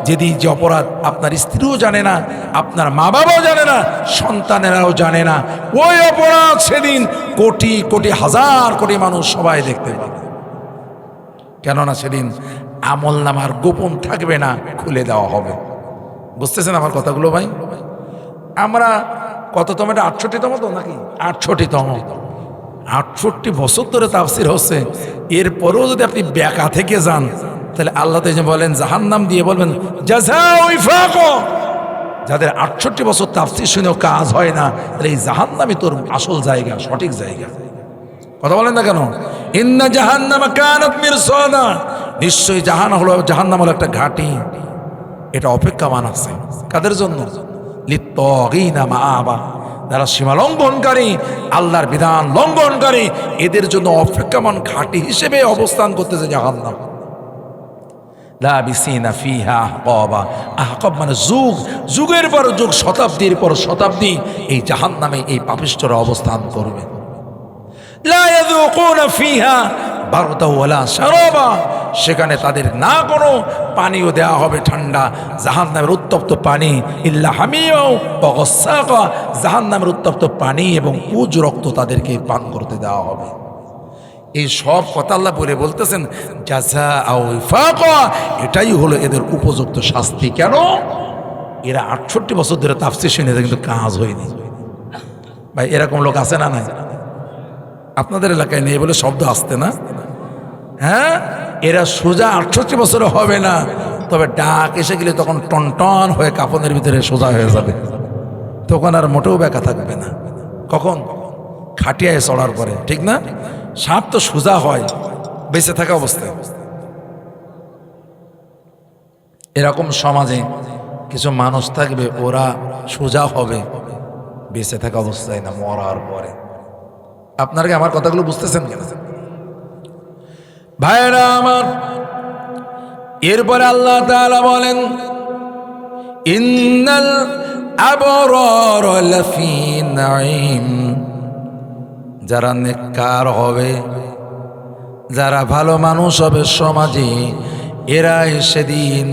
যেদিন যে অপরাধ আপনার স্ত্রীও জানে না, আপনার মা বাবাও জানে না, সন্তানেরাও জানে না, ওই অপরাধ সেদিন কোটি কোটি হাজার কোটি মানুষ সবাই দেখতে পাবে। কেননা সেদিন আমল নামার গোপন থাকবে না, খুলে দেওয়া হবে। বুঝতেছেন আমার কথাগুলো ভাই? আমরা কততম? এটা 68তম তো নাকি? 68তম। 68 বছর ধরে তাফসির হচ্ছে। এরপরেও যদি আপনি ব্যাকা থেকে যান, তাহলে আল্লাহ তো বলেন জাহান্নাম দিয়ে বলবেন জাযাউ ইফাকা। যাদের 68 বছর তাফসির শুনেও কাজ হয় না, তাহলে এই জাহান্নামই তোর আসল জায়গা, সঠিক জায়গা। কথা বলেন না কেন? ইন্না জাহান্নামা কানাত মিরসাদা, নিশ্চয়ই জাহান্নাম হলো একটা ঘাঁটি। এটা অপেক্ষামান আছে কাদের জন্য? লিত্তাগীনা মাআবা, যারা সীমা লঙ্ঘনকারী, আল্লাহর বিধান লঙ্ঘনকারী, এদের জন্য অপেক্ষামান ঘাঁটি হিসেবে অবস্থান করতেছে জাহান্নাম। লাবিসিনা ফিহা আহকাবা, আহকাব মানে যুগ, যুগের পর যুগ, শতাব্দীর পর শতাব্দী এই জাহান্নামে এই পাপিষ্ঠরা অবস্থান করবে। লা ইয়াযুকুনা ফিহা বারদা ওয়ালা শারাবা, সেখানে তাদের না কোনো পানীয় দেওয়া হবে ঠান্ডা, জাহান্নামের উত্তপ্ত পানি। ইল্লা হামিয়া ওয়া গাসসাকা, জাহান্নামের উত্তপ্ত পানি এবং পুজ রক্ত তাদেরকে পান করতে দেওয়া হবে। এই সব কথা আল্লাহ বলে বলতেছেন জাযাউ ইফাকা, এটাই হলো এদের উপযুক্ত শাস্তি। কেন? এরা 68 বছর ধরে তাফসীর শুনে কিন্তু কাজ হয়নি। ভাই এরকম লোক আছে না? নাই? আপনাদের এলাকায় নেই বলে শব্দ আসতে না? হ্যাঁ, এরা সোজা 68 বছরে হবে না, তবে ডাক এসে গেলে তখন টনটন হয়ে কাফনের ভিতরে সোজা হয়ে যাবে, তখন আর মোটেও ব্যাকা থাকবে না। কখন? খাটিয়ায় চড়ার পরে, ঠিক না? সাপ তো সোজা হয় বেঁচে থাকা অবস্থায়। এরকম সমাজে কিছু মানুষ থাকবে, ওরা সোজা হবে বেঁচে থাকা অবস্থায় না, মরার পরে। আপনারা কি আমার কথাগুলো বুঝতেছেন কেন ভাইরা আমার? এরপরে আল্লাহ তাআলা বলেন ইন্নাল আবরার লাফি নাঈম, যারা নেককার হবে, যারা ভালো মানুষ হবে সমাজে, এরাই সেদিন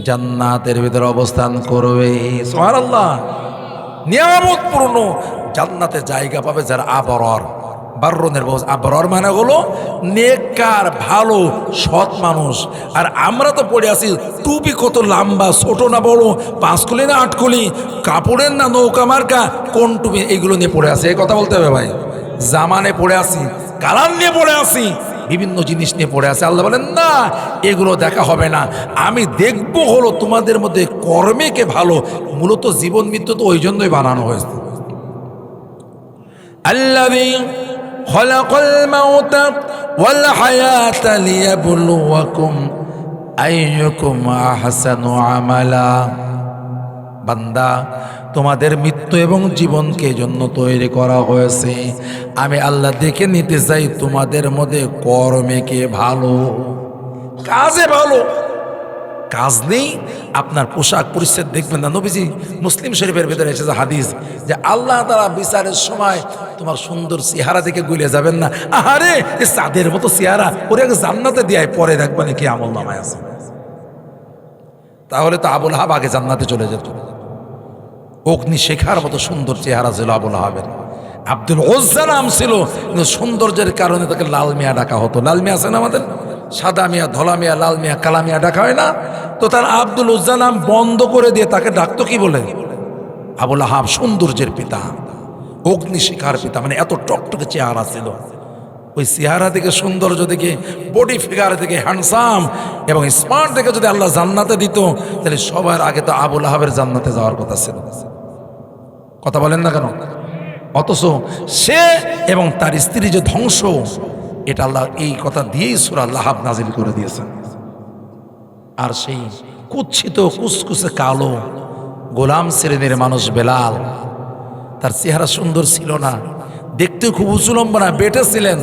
জান্নাতের ভিতরে অবস্থান করবে। সুবহানাল্লাহ। নিয়ামতপূর্ণ জান্নাতে জায়গা পাবে যারা আবরার। বাররনের বস আবরার মানে হলো নেককার, ভালো, সৎ মানুষ। আর আমরা তো পড়ে আছি টুপি কত লম্বা, ছোট না বড়, 5 কুলি না 8 কুলি, কাপড়ের না নৌকা মার্কা, কোন টুপি, এইগুলো নিয়ে পড়ে আছি। এই কথা বলতে হবে ভাই। জামানে পড়ে আছি, কালার নিয়ে পড়ে আছি, বিভিন্ন জিনিস নিয়ে পড়ে আছে। আল্লাহ বলেন না, এগুলো দেখা হবে না। আমি দেখব হলো তোমাদের মধ্যে কর্মে কে ভালো। মূলত জীবন মৃত্যু তো ওই জন্যই বানানো হয়েছে। আল্লাযী খালাকাল মাউতা ওয়াল হায়াতা লিয়াবলুয়াকুম আইয়ুকুম আহসানু আমালা। বান্দা, তোমাদের মৃত্যু এবং জীবনকে জন্য তৈরি করা হয়েছে। আমি আল্লাহ দেখে নিতে চাই তোমাদের মধ্যে কর্মে কে ভালো, কাজে ভালো। কাজ নেই, আপনার পোশাক পরিচ্ছদ দেখবেন না। নবীজি মুসলিম শরীফের ভিতরে এসেছে হাদিস যে আল্লাহ তাআলা বিচারের সময় তোমার সুন্দর চেহারা দেখে গুলে যাবেন না, আহারে এ চাঁদের মতো চেহারা, ওরে জান্নাতে দিয়ে পরে দেখবেন কি আমল নামায় আছে। তাহলে তো আবুল আহাব আগে জান্নাতে চলে যেত। অগ্নি শেখার মতো সুন্দর চেহারা ছিল আবুল আহাবের। আব্দুল উজ্জা নাম ছিল, কিন্তু সৌন্দর্যের কারণে তাকে লাল মিয়া ডাকা হতো। লাল মিয়া আছেন আমাদের, সাদা মিয়া, ধলা মিয়া, লাল মিয়া, কালা মিয়া ডাকা হয় না? তো তার আব্দুল উজ্জা নাম বন্ধ করে দিয়ে তাকে ডাকতো কি বলে? আবুল আহাব, সৌন্দর্যের পিতা, অগ্নি শিখার পিতা। মানে এত টকটকে চেহারা ছিল। ওই চেহারা থেকে, সৌন্দর্য দেখে, বডি ফিগার থেকে হ্যান্ডসাম এবং স্মার্ট দেখে যদি আল্লাহ জান্নাতে দিত, তাহলে সবার আগে তো আবুল আহাবের জান্নাতে যাওয়ার কথা ছিল। কথা বলেন না কেন? অথচ সে এবং তার স্ত্রী যে ধ্বংস, এটা আল্লাহ এই কথা দিয়েই সূরা লাহাব নাজিল করে দিয়েছেন। আর সেই কুৎসিত কুসকুসে কালো গোলাম শ্রেণীর মানুষ বেলাল, তার চেহারা সুন্দর ছিল না, দেখতেও খুব উঁচু লম্বা না, বেটে ছিলেন,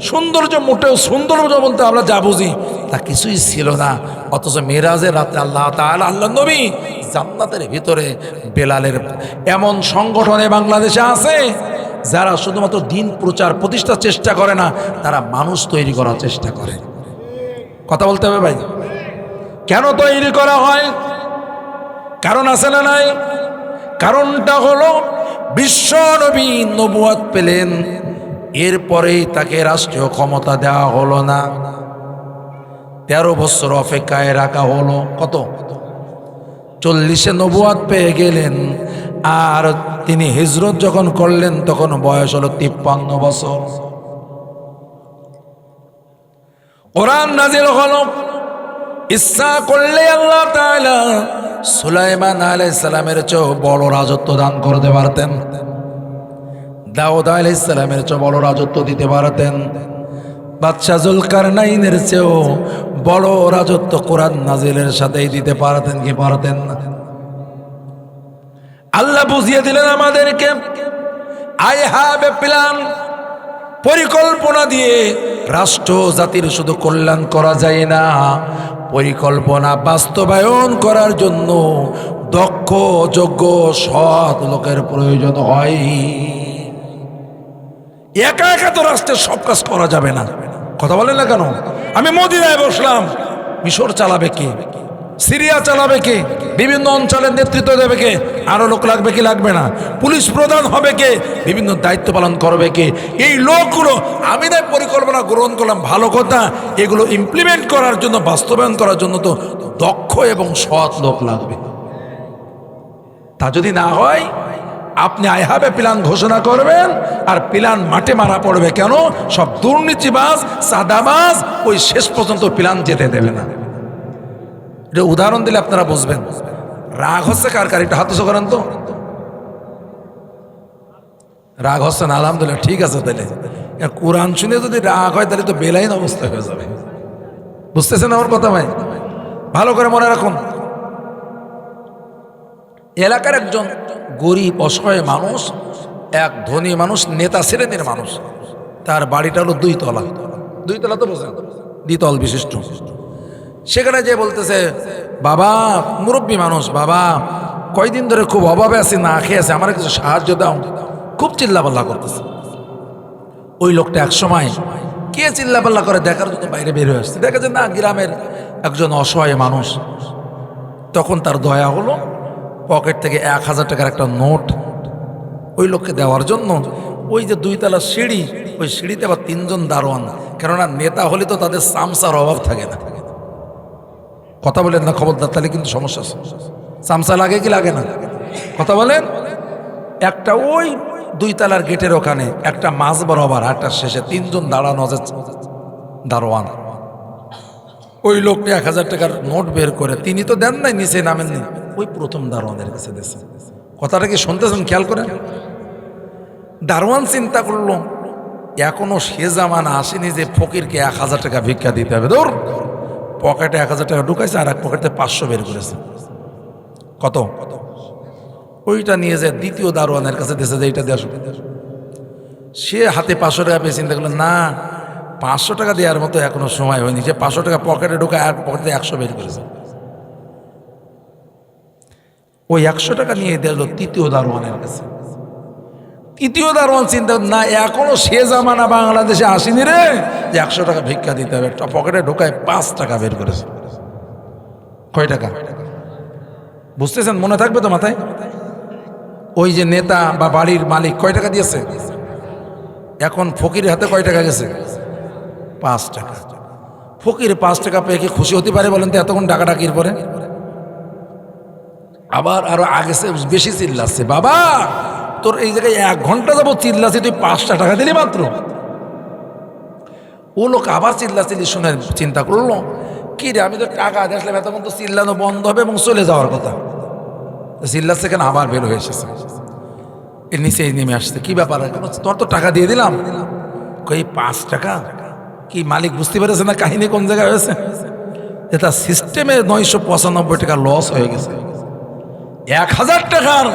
সৌন্দর্য মোটেও সৌন্দর্য বলতে আমরা যা বুঝি তা কিছুই ছিল না। অথচ মেরাজের রাতে আল্লাহ তাআলা আল্লাহ নবী জান্নাতের ভিতরে বেলালের এমন সংগঠনে বাংলাদেশে আছে যারা শুধুমাত্র দিন প্রচার প্রতিষ্ঠার চেষ্টা করে না, তারা মানুষ তৈরি করার চেষ্টা করে। কথা বলতে হবে ভাই। কেন তৈরি করা হয়? কারণ আছে না নাই? কারণটা হলো বিশ্ব নবী নবুয়ত পেলেন, এরপরেই তাকে রাষ্ট্রীয় ক্ষমতা দেওয়া হলো না। 13 বছর অপেক্ষায় রাখা হলো। কত? 40-এ নবুয়ত পেয়ে গেলেন, আর তিনি হিজরত যখন করলেন তখন বয়স হলো 53 বছর। কোরআন নাজিল হলো। ইচ্ছা করলে আল্লাহ তাআলা সুলাইমান আলাইহিস সালামের চেয়েও বড় রাজত্ব দান করতে পারতেন, দাউদ আলাইহিস সালামের চেয়েও বড় রাজত্ব দিতে পারতেন, বাদশা জুলকারনাইনের চেয়েও বড় রাজত্ব কোরআন নাজিলের সাথেই দিতে পারতেন কি পারতেন না? আল্লাহ বুঝিয়ে দিলেন আমাদেরকে, আই হ্যাভ এ প্ল্যান। পরিকল্পনা দিয়ে রাষ্ট্র জাতির শুধু কল্যাণ করা যায় না, পরিকল্পনা বাস্তবায়ন করার জন্য দক্ষ যোগ্য সৎ লোকের প্রয়োজন হয়। একা একা তো রাষ্ট্রের সব কাজ করা যাবে না। কথা বলেন না কেন? আমি মদিনায় বসলাম, মিশর চালাবে কে? সিরিয়া চালাবে কে? বিভিন্ন অঞ্চলের নেতৃত্ব দেবে কে? আরো লোক লাগবে কি লাগবে না? পুলিশ প্রধান হবে কে? বিভিন্ন দায়িত্ব পালন করবে কে? এই লোকগুলো আমি না পরিকল্পনা গ্রহণ করলাম, ভালো কথা, এগুলো ইমপ্লিমেন্ট করার জন্য, বাস্তবায়ন করার জন্য তো দক্ষ এবং সৎ লোক লাগবে। তা যদি না হয়, আপনি আই হ্যাভ এ প্ল্যান ঘোষণা করবেন আর প্ল্যান মাঠে মারা পড়বে। কেন? সব দুর্নীতিবাজ সাদাবাজ ওই শেষ পর্যন্ত প্ল্যান যেতে দেবে না। এটা উদাহরণ দিলে আপনারা বুঝবেন। রাগ হচ্ছে কার কার? এটা হাত উঁচু করেন তো। রাগ হচ্ছে না? আলহামদুলিল্লাহ, ঠিক আছে। তাহলে কোরআন শুনে যদি রাগ হয় তাহলে তো বেলাইন অবস্থা হয়ে যাবে। বুঝতেছেন আমার কথা ভাই? ভালো করে মনে রাখুন। এলাকার একজন গরিব অসহায় মানুষ, এক ধনী মানুষ, নেতা শ্রেণীর মানুষ, তার বাড়িটা হলো 2 তলা। 2 তলা তো বোঝেন, দ্বিতল বিশিষ্ট। সেখানে যে বলতেছে, বাবা, মুরব্বী মানুষ, বাবা কয়দিন ধরে খুব অভাবে আছি, না খেয়ে আছে, আমার কিছু সাহায্য দাও। খুব চিল্লাপাল্লা করতেছে। ওই লোকটা এক সময় কে চিল্লাপাল্লা করে দেখার জন্য বাইরে বের হয়ে আসছে। দেখা যায় না, গ্রামের একজন অসহায় মানুষ। তখন তার দয়া হলো, পকেট থেকে 1000 টাকার একটা নোট ওই লোককে দেওয়ার জন্য। ওই যে 2 তলা সিঁড়ি, ওই সিঁড়িতে আবার 3 জন দারোয়ান। কেননা নেতা হলে তো তাদের চামচার অভাব থাকে না। কথা বলেন না, খবরদার, তাহলে কিন্তু সমস্যা আছে। চামচা লাগে কি লাগে না? কথা বলেন। একটা ওই 2 তলার গেটের ওখানে, একটা মাঝ বরাবর, একটা শেষে 3 জন দাঁড়ানো দারোয়ান। ওই লোকটা 1000 টাকার নোট বের করে, তিনি তো দেন নাই, নিচে নামেননি, ওই প্রথম দারোয়ানের কাছে দিয়েছে। কথাটা কি শুনতেছেন? খেয়াল করেন। দারোয়ান চিন্তা করলো, এখনো সে জামানা আসেনি যে ফকিরকে 1000 টাকা ভিক্ষা দিতে হবে। ধর, পকেটে 1000 টাকা ঢুকাইছে, আর এক পকেটে 500 বের করেছে। কত? ওইটা নিয়ে যায় দ্বিতীয় দারোয়ানের কাছে দিয়েছে যে এইটা দেশ। সে হাতে 500 টাকা পেয়ে চিন্তা করলো, না, 500 টাকা দেওয়ার মতো এখনো সময় হয়নি। যে 500 টাকা পকেটে ঢুকায়, আর পকেটে 100 বের করেছে। ওই 100 টাকা নিয়ে দিল তৃতীয় দারোয়ানের কাছে। তৃতীয় দারোয়ান চিন্তা, না, এখনো সে জামানা বাংলাদেশে আসেনি রে যে 100 টাকা ভিক্ষা দিতে হবে। পকেটে ঢোকায় 5 টাকা বের করেছে। কয় টাকা? বুঝতেছেন? মনে থাকবে তো মাথায়? ওই যে নেতা বা বাড়ির মালিক কয় টাকা দিয়েছে? এখন ফকিরের হাতে কয় টাকা গেছে? 5 টাকা। ফকির 5 টাকা পেয়ে কি খুশি হতে পারে বলেন তো এতক্ষণ ডাকাডাকির পরে? আবার আরো আগে বেশি চিল্লাচ্ছে, বাবা তোর এই জায়গায় 1 ঘন্টা যাবো চিল্লাছি, তুই 5টা টাকা দিলি মাত্র। ও লোক আবার চিল্লাচিল্লি শুনে চিন্তা করলো, কি রে, আমি তো টাকা দেখলাম, এতক্ষণ তো চিল্লানো বন্ধ হবে এবং চলে যাওয়ার কথা। চিল্লাচ্ছে কেন? আবার বের হয়ে এসেছে, এর নিচে নেমে আসছে। কি ব্যাপার? তোমার তো টাকা দিয়ে দিলাম। এই 5 টাকা কি মালিক বুঝতে পেরেছে না কাহিনী কোন জায়গায় হয়েছে? এটা সিস্টেমে 995 টাকা লস হয়ে গেছে। 1000 টাকার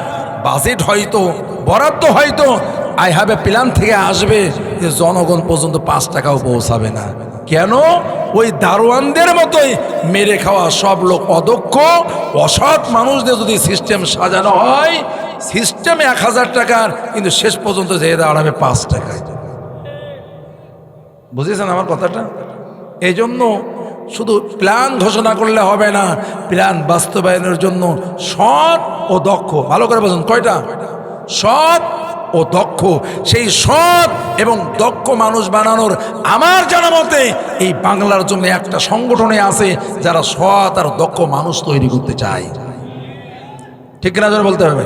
বাজেট হয়তো, বরাদ্দ হয়তো আই হ্যাভ এ প্ল্যান থেকে আসবে, যে জনগণ পর্যন্ত 5 টাকাও পৌঁছাবে না। কেন? ওই দারোয়ানদের মতোই মেরে খাওয়া সব লোক অদক্ষ অসৎ মানুষদের যদি সিস্টেম সাজানো হয়, সিস্টেমে 1000 টাকার, কিন্তু শেষ পর্যন্ত যেয়ে দাঁড়াবে 5 টাকায়। বুঝেছেন আমার কথাটা? এই জন্য শুধু প্ল্যান ঘোষণা করলে হবে না, প্ল্যান বাস্তবায়নের জন্য সৎ ও দক্ষ, ভালো করে বলুন কয়টা? সৎ ও দক্ষ। সেই সৎ এবং দক্ষ মানুষ বানানোর আমার জানা মতে এই বাংলার জন্য একটা সংগঠনে আছে যারা সৎ আর দক্ষ মানুষ তৈরি করতে চায়। ঠিক কিনা যারা বলতে হবে?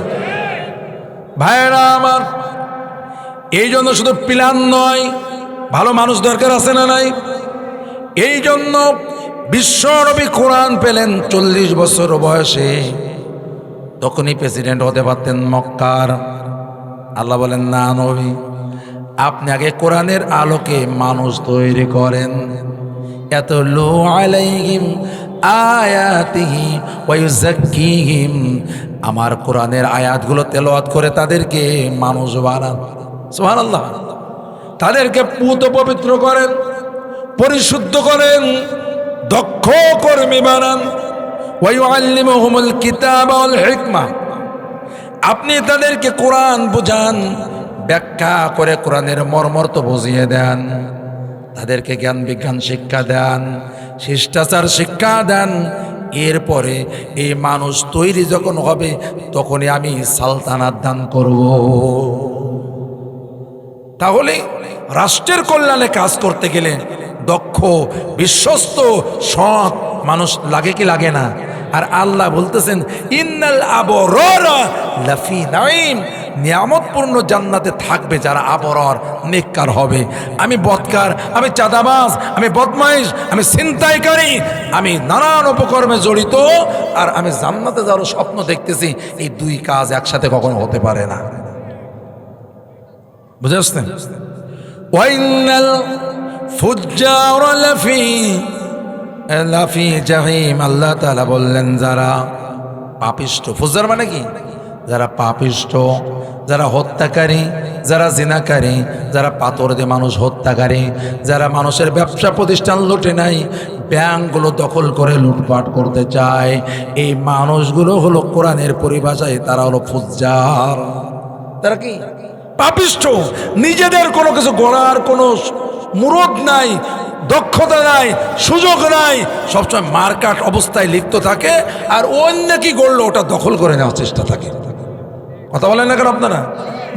ভাইরা আমার, এই জন্য শুধু প্ল্যান নয়, ভালো মানুষ দরকার আছে না নাই? এই জন্য বিশ্বনবী কোরআন পেলেন 40 বছর বয়সে, তখনই প্রেসিডেন্ট হতে পারতেন মক্কার। আল্লাহ বলেন, না নবী, আপনি আগে কোরআনের আলোকে মানুষ তৈরি করেন। ইয়াতলু আলাইহিম আয়াতিহি ওয়া ইউযাক্কিহিম, আমার কোরআনের আয়াতগুলো তেলাওয়াত করে তাদেরকে মানুষ বানান। সুবহানাল্লাহ। তাদেরকে পুত পবিত্র করেন, পরিশুদ্ধ করেন, দক্ষ কর্মী বানান। ওয়া ইউআল্লিমুহুমুল কিতাবা ওয়াল হিকমা, আপনি তাদেরকে কোরআন বুঝান, ব্যাখ্যা করে কোরআনের মর্মর্থ বুঝিয়ে দেন, তাদেরকে জ্ঞান বিজ্ঞান শিক্ষা দেন, শিষ্টাচার শিক্ষা দেন। এরপরে এই মানুষ তৈরি যখন হবে তখনই আমি সালতানাত দান করব। তাহলে রাষ্ট্রের কল্যাণে কাজ করতে গেলে দক্ষ, বিশ্বস্ত, সৎ মানুষ লাগে কি লাগে না? আর আল্লাহ বলতেছেন, ইন্নাল আবরারা লাফি নাঈম, নিয়ামতপূর্ণ জান্নাতে থাকবে যারা আবরার, নেককার হবে। আমি বদকার, আমি চাঁদাবাজ, আমি বদমাইশ, আমি ছিনতাইকারী, আমি নানান উপকর্মে জড়িত, আর আমি জান্নাতে যাওয়ার স্বপ্ন দেখতেছি, এই দুই কাজ একসাথে কখনো হতে পারে না। বুঝে আসছেন? ওয়াইনাল ফুজ্জারা লাফি জাহিম, আল্লাহ তাআলা বললেন যারা পাপিষ্ঠ, ফুজ্জার মানে কি? যারা পাপিষ্ঠ, যারা হত্যাকারী, যারা জিনাকারী, যারা পাথর দিয়ে মানুষ হত্যাকারী, যারা মানুষের ব্যবসা প্রতিষ্ঠান লুটে নাই, ব্যাংকগুলো দখল করে লুটপাট করতে চায়, এই মানুষগুলো হলো কোরআনের পরিভাষায় তারা হলো ফুজ্জার। তারা কি? পাপিষ্ঠ। নিজেদের কোনো কিছু গড়ার কোনো মুরদ নাই, দক্ষতা নাই, সুযোগ নাই, সবসময় মার্কাট অবস্থায় লিপ্ত থাকে, আর অন্য কি গড়লো ওটা দখল করে নেওয়ার চেষ্টা থাকে। কথা বলেন না কেন আপনারা?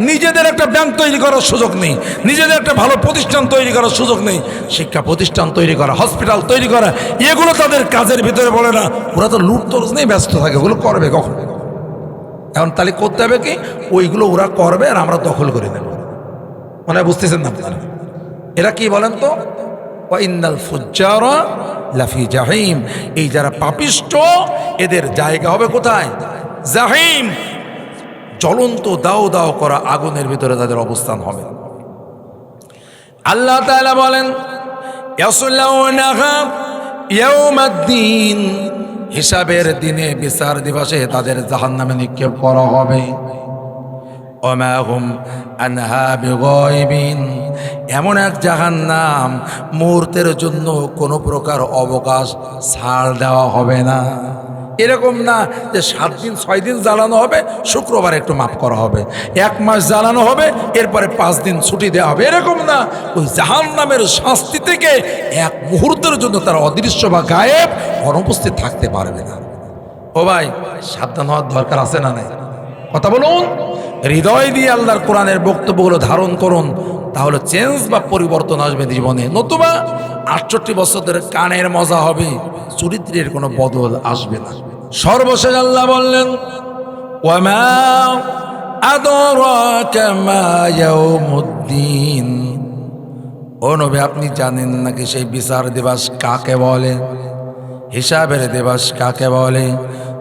নিজেদের একটা ব্যাংক তৈরি করার সুযোগ নেই, নিজেদের একটা ভালো প্রতিষ্ঠান তৈরি করার সুযোগ নেই, শিক্ষা প্রতিষ্ঠান তৈরি করা, হসপিটাল তৈরি করা, এগুলো তাদের কাজের ভিতরে বলে না। ওরা তো লুটতরজ নেই ব্যস্ত থাকে, ওগুলো করবে কখন? এখন তাহলে করতে হবে কি, ওইগুলো ওরা করবে আর আমরা দখল করে নেব। মানে বুঝতেছেন না আপনারা? এরা কি বলেন তো? ওয়াইনাল ফুজ্জারা লাফি জাহিম, এই যারা পাপিষ্ঠ এদের জায়গা হবে কোথায়? জাহিম, জ্বলন্ত দাও দাও করা আগুনের ভিতরে তাদের অবস্থান হবে। আল্লাহ তাআলা বলেন, ইয়াসলাউনাহা ইয়াউমাদ্দিন, হিসাবের দিনে, বিচার দিবসে তাদের জাহান্নামে নিক্ষেপ করা হবে। ওমা হুম আনহা বিগাইবিন, এমন এক জাহান্নাম মুহূর্তের জন্য কোনো প্রকার অবকাশ ছাড় দেওয়া হবে না। এরকম না যে 7 দিন 6 দিন জ্বালানো হবে, শুক্রবার একটু মাফ করা হবে, 1 মাস জ্বালানো হবে, এরপরে 5 দিন ছুটি দেওয়া হবে, এরকম না। ওই জাহান্নামের শাস্তি থেকে এক মুহূর্তের জন্য তারা অদৃশ্য বা গায়েব, অনুপস্থিত থাকতে পারবে না। ও ভাই, সাবধান হওয়ার দরকার আছে না নাই? কথা বলুন, হৃদয় দিয়ে আল্লাহর কোরআনের বক্তব্যগুলো ধারণ করুন, তাহলে চেঞ্জ বা পরিবর্তন আসবে জীবনে। নতুবা 68 বছর ধরে কানের মজা হবে, চরিত্রের কোনো বদল আসবে না। সর্বশেষ আল্লাহ বললেন, ওয়ামা আদরাকা মা ইয়াউমুদ্দিন, ও নবী আপনি জানেন নাকি সেই বিচার দিবস কাকে বলে, হিসাবের দিবস কাকে বলে?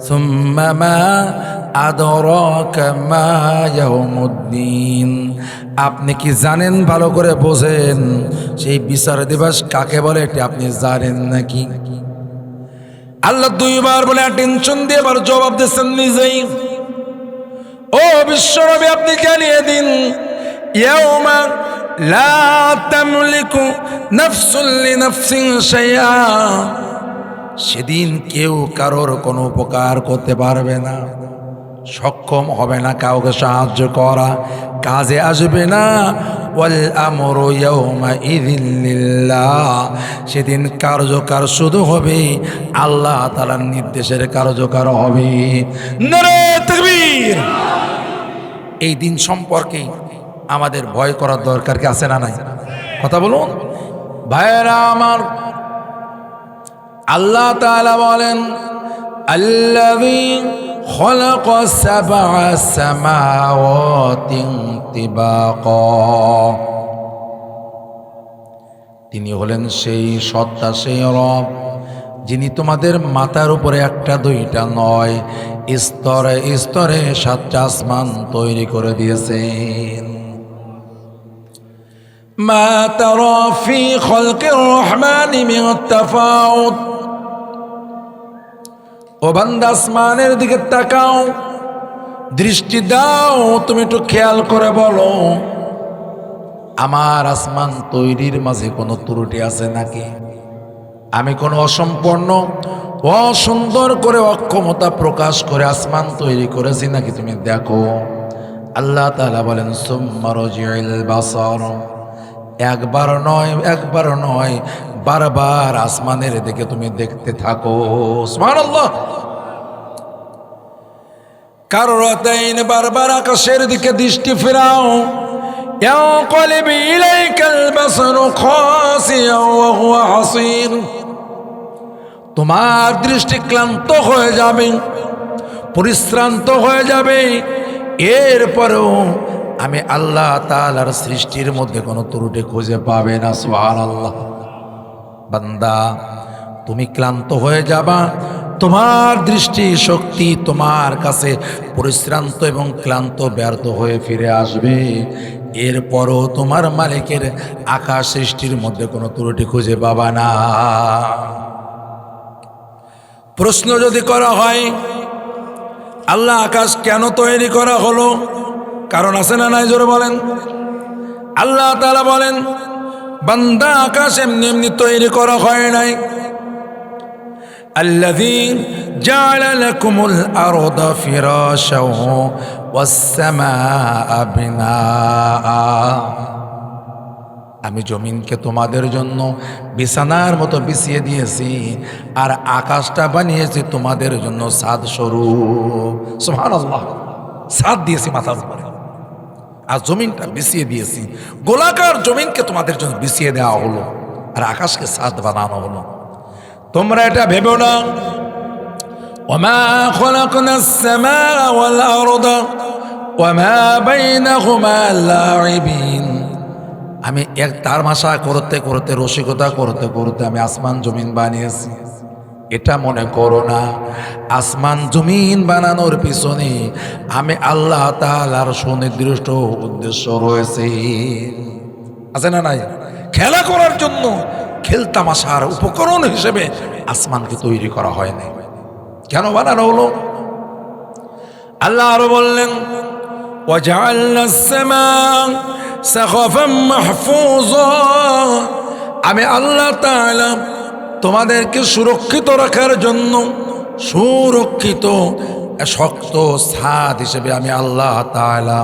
সুম্মা মা আদরাকা মা ইয়াউমুদ্দিন, আপনি কি জানেন? ভালো করে বোঝেন সেই বিচার দিবস কাকে বলে, এটা আপনি জানেন নাকি? আল্লাহ 2 বার বলে টেনশন দিয়ে এবার জবাব দিচ্ছেন নিজেই। ও বিশ্বনবী আপনি জানিয়ে দিন, ইয়াউমা লা তামলিকু নাফসুন লিনাফসিন শাইআ, সেদিন কেউ কারোর কোনো উপকার করতে পারবে না, সক্ষম হবে না কাউকে সাহায্য করা, কাজে আসবে না। ওয়াল আমরু ইয়াউমাইযিন লিল্লাহ, সেদিন কার্যকর শুধু হবে আল্লাহ তাআলার নির্দেশের কার্যকর হবে। নারে তাকবীর। এই দিন সম্পর্কে আমাদের ভয় করার দরকার কি আছে না নাই? কথা বলুন ভাইয়েরা আমার। আল্লাহ তাআলা বলেন আল্লাযী খালাকা সাবআ সামাওয়াতিন তিবাকা, তিনি হলেন সেই সত্তা, সেই রব যিনি তোমাদের মাথার উপরে একটা দুইটা নয়, স্তরে স্তরে সাতটা আসমান তৈরি করে দিয়েছেন। মা তারা ফি খালকির রহমানি মিন তাফাউত, ও বান্দা আসমানের দিকে তাকাও, দৃষ্টি দাও, তুমি একটু খেয়াল করে বলো আমার আসমান তৈরির মাঝে কোনো ত্রুটি আছে নাকি? আমি কোনো অসম্পূর্ণ অসুন্দর করে অক্ষমতা প্রকাশ করে আসমান তৈরি করেছি নাকি তুমি দেখো। আল্লাহ তাআলা বলেন সুম্মা রাজিউল বাসার, একবার নয় বারবার আসমানের দিকে তুমি দেখতে থাকো। সুবহানাল্লাহ। কাররাতাইন, বারবার আকাশের দিকে দৃষ্টি ফেরাও। ইয়ানকালিবু ইলাইকাল বাসারু খাসিয়া ওয়া হুয়া হাসির, তোমার দৃষ্টি ক্লান্ত হয়ে যাবে, পরিশ্রান্ত হয়ে যাবে, এরপরেও আমি আল্লাহ তাআলার সৃষ্টির মধ্যে কোনো ত্রুটি খুঁজে পাবে না। সুবহানাল্লাহ। বান্দা তুমি ক্লান্ত হয়ে যাবা, তোমার দৃষ্টি শক্তি তোমার কাছে পরিশ্রান্ত এবং ক্লান্ত ব্যর্থ হয়ে ফিরে আসবে, এরপরও তোমার মালিকের আকাশ সৃষ্টির মধ্যে কোনো ত্রুটি খুঁজে পাবা না। প্রশ্ন যদি করা হয় আল্লাহ আকাশ কেন তৈরি করা হলো, কারণ আছে না নাই? জোরে বলেন। আল্লাহ তাআলা বলেন বান্দা আকাশ এমনি এমনি তৈরি করা হয় নাই। আল্লাযী জাআলা লাকুমুল আরদা ফিরাশাও ওয়াস সামাআ বিনাআ, আমি জমিনকে তোমাদের জন্য বিছানার মতো বিছিয়ে দিয়েছি, আর আকাশটা বানিয়েছি তোমাদের জন্য ছাদ স্বরূপ। সুবহানাল্লাহ। ছাদ দিয়েছি মাথার উপরে, আর জমিনটা বিছিয়ে দিয়েছি। গোলাকার জমিনকে তোমাদের জন্য বিছিয়ে দেওয়া হলো, আর আকাশকে ছাদ বানানো হলো। তোমরা এটা ভেবো না ওয়ামা খালাকনাস সামাআ ওয়াল আরদা ওয়ামা বাইনাহুমা লাঈবিন, আমি এক তামাশা করতে করতে, রসিকতা করতে করতে আমি আসমান জমিন বানিয়েছি, এটা মনে করো না। আসমান জমিন বানানোর পিছনে আমি আল্লাহ তাআলার সুনির্দিষ্ট উদ্দেশ্য রয়েছে। আছে না নাই? খেলা করার জন্য, খেলতামাশার উপকরণ হিসেবে আসমানকে তৈরি করা হয় না। কেন বানানো হলো? আল্লাহ আরো বললেন ওয়াজআলনাস সামাআ সাকফাম মাহফুজা, আমি আল্লাহ তাআলা তোমাদেরকে সুরক্ষিত রাখার জন্য সুরক্ষিত শক্ত ছাদ হিসেবে আমি আল্লাহ তাআলা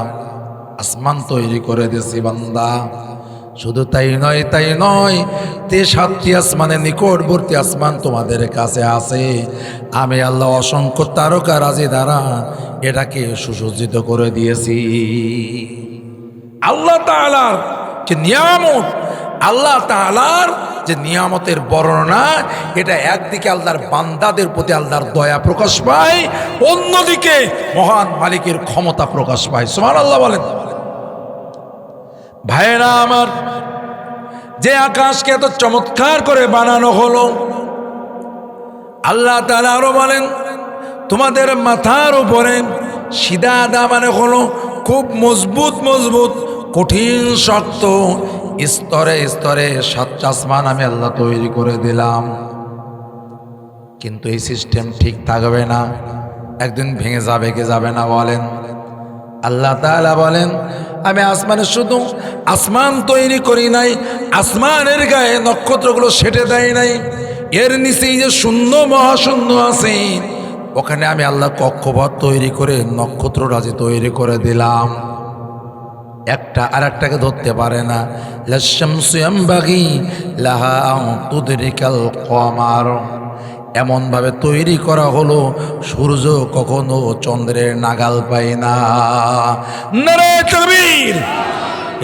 আসমান তৈরি করে দিয়েছি। বান্দা শুধু তাই নয়, 7টি আসমানের নিকটবর্তী আসমান তোমাদের কাছে আছে। আমি আল্লাহ অসংখ্য তারকা রাজি দ্বারা এটাকে সুসজ্জিত করে দিয়েছি। আল্লাহ তাআলার যে নিয়ামত, আল্লাহ তাআলার যে নিয়ামতের বর্ণনা, এটা একদিকে আল্লাহর বান্দাদের প্রতি আল্লাহর দয়া প্রকাশ পায়, অন্যদিকে মহান মালিকের ক্ষমতা প্রকাশ পায়। সুবহানাল্লাহ বলেন। ভাইরা আমার, যে আকাশকে এত চমৎকার করে বানানো হলো, আল্লাহ তাআলা আরো বলেন তোমাদের মাথার উপরে সিদা দামানে হলো খুব মজবুত কঠিন শক্ত স্তরে স্তরে 7টা আসমান আমি আল্লাহ তৈরি করে দিলাম। কিন্তু এই সিস্টেম ঠিক থাকবে না, একদিন ভেঙে যাবে কি যাবে না বলেন? আল্লাহ তাআলা বলেন, আমি আসমানের শুধু আসমান তৈরি করি নাই, আসমানের গায়ে নক্ষত্রগুলো সেটে দেয় নাই, এর নিচেই যে শূন্য মহাশূন্য আছে ওখানে আমি আল্লাহ কক্ষপথ তৈরি করে নক্ষত্র রাজি তৈরি করে দিলাম। একটা আর একটাকে ধরতে পারে না। লাশামসু ইয়ামবাগি লাহা আন তুদরিকাল কমার, এমনভাবে তৈরি করা হলো সূর্য কখনো চন্দ্রের নাগাল পায় না। নারে তাকবীর!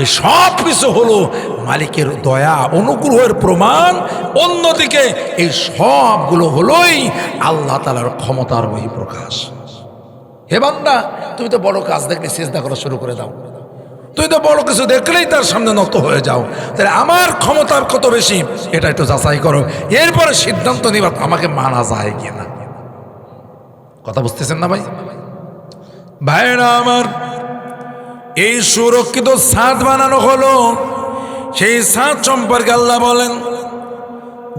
এই সব কিছু হলো মালিকের দয়া অনুগ্রহের প্রমাণ। অন্যদিকে এই সবগুলো হলোই আল্লাহ তাআলার ক্ষমতার বহিঃপ্রকাশ। হে বান্দা, তুমি তো বড় কাজ দেখলে সিজদা করা শুরু করে দাও, তুই তো বড় কিছু দেখলেই তার সামনে নত হয়ে যাও। তাহলে আমার ক্ষমতার কত বেশি এটা একটু যাচাই করো, এরপরে সিদ্ধান্ত নিবা আমাকে মানা যায় কিনা। কথা বুঝতেছেন না ভাই? ভাইরা আমার, এই সুরক্ষিত ছাদ বানানো হলো, সেই ছাদ সম্পর্কে আল্লাহ বলেন,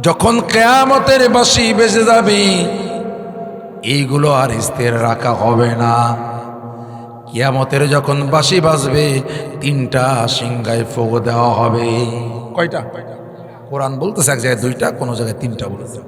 যখন কিয়ামতের বাঁশি বেজে যাবে এইগুলো আর স্থির রাখা হবে না। কিয়ামতের যখন বাঁশি বাজবে তিনটা সিংহায় ফুঁক দেওয়া হবে। কয়টা? কোরআন বলতেছে এক জায়গায় দুইটা, কোনো জায়গায় তিনটা বলেছে।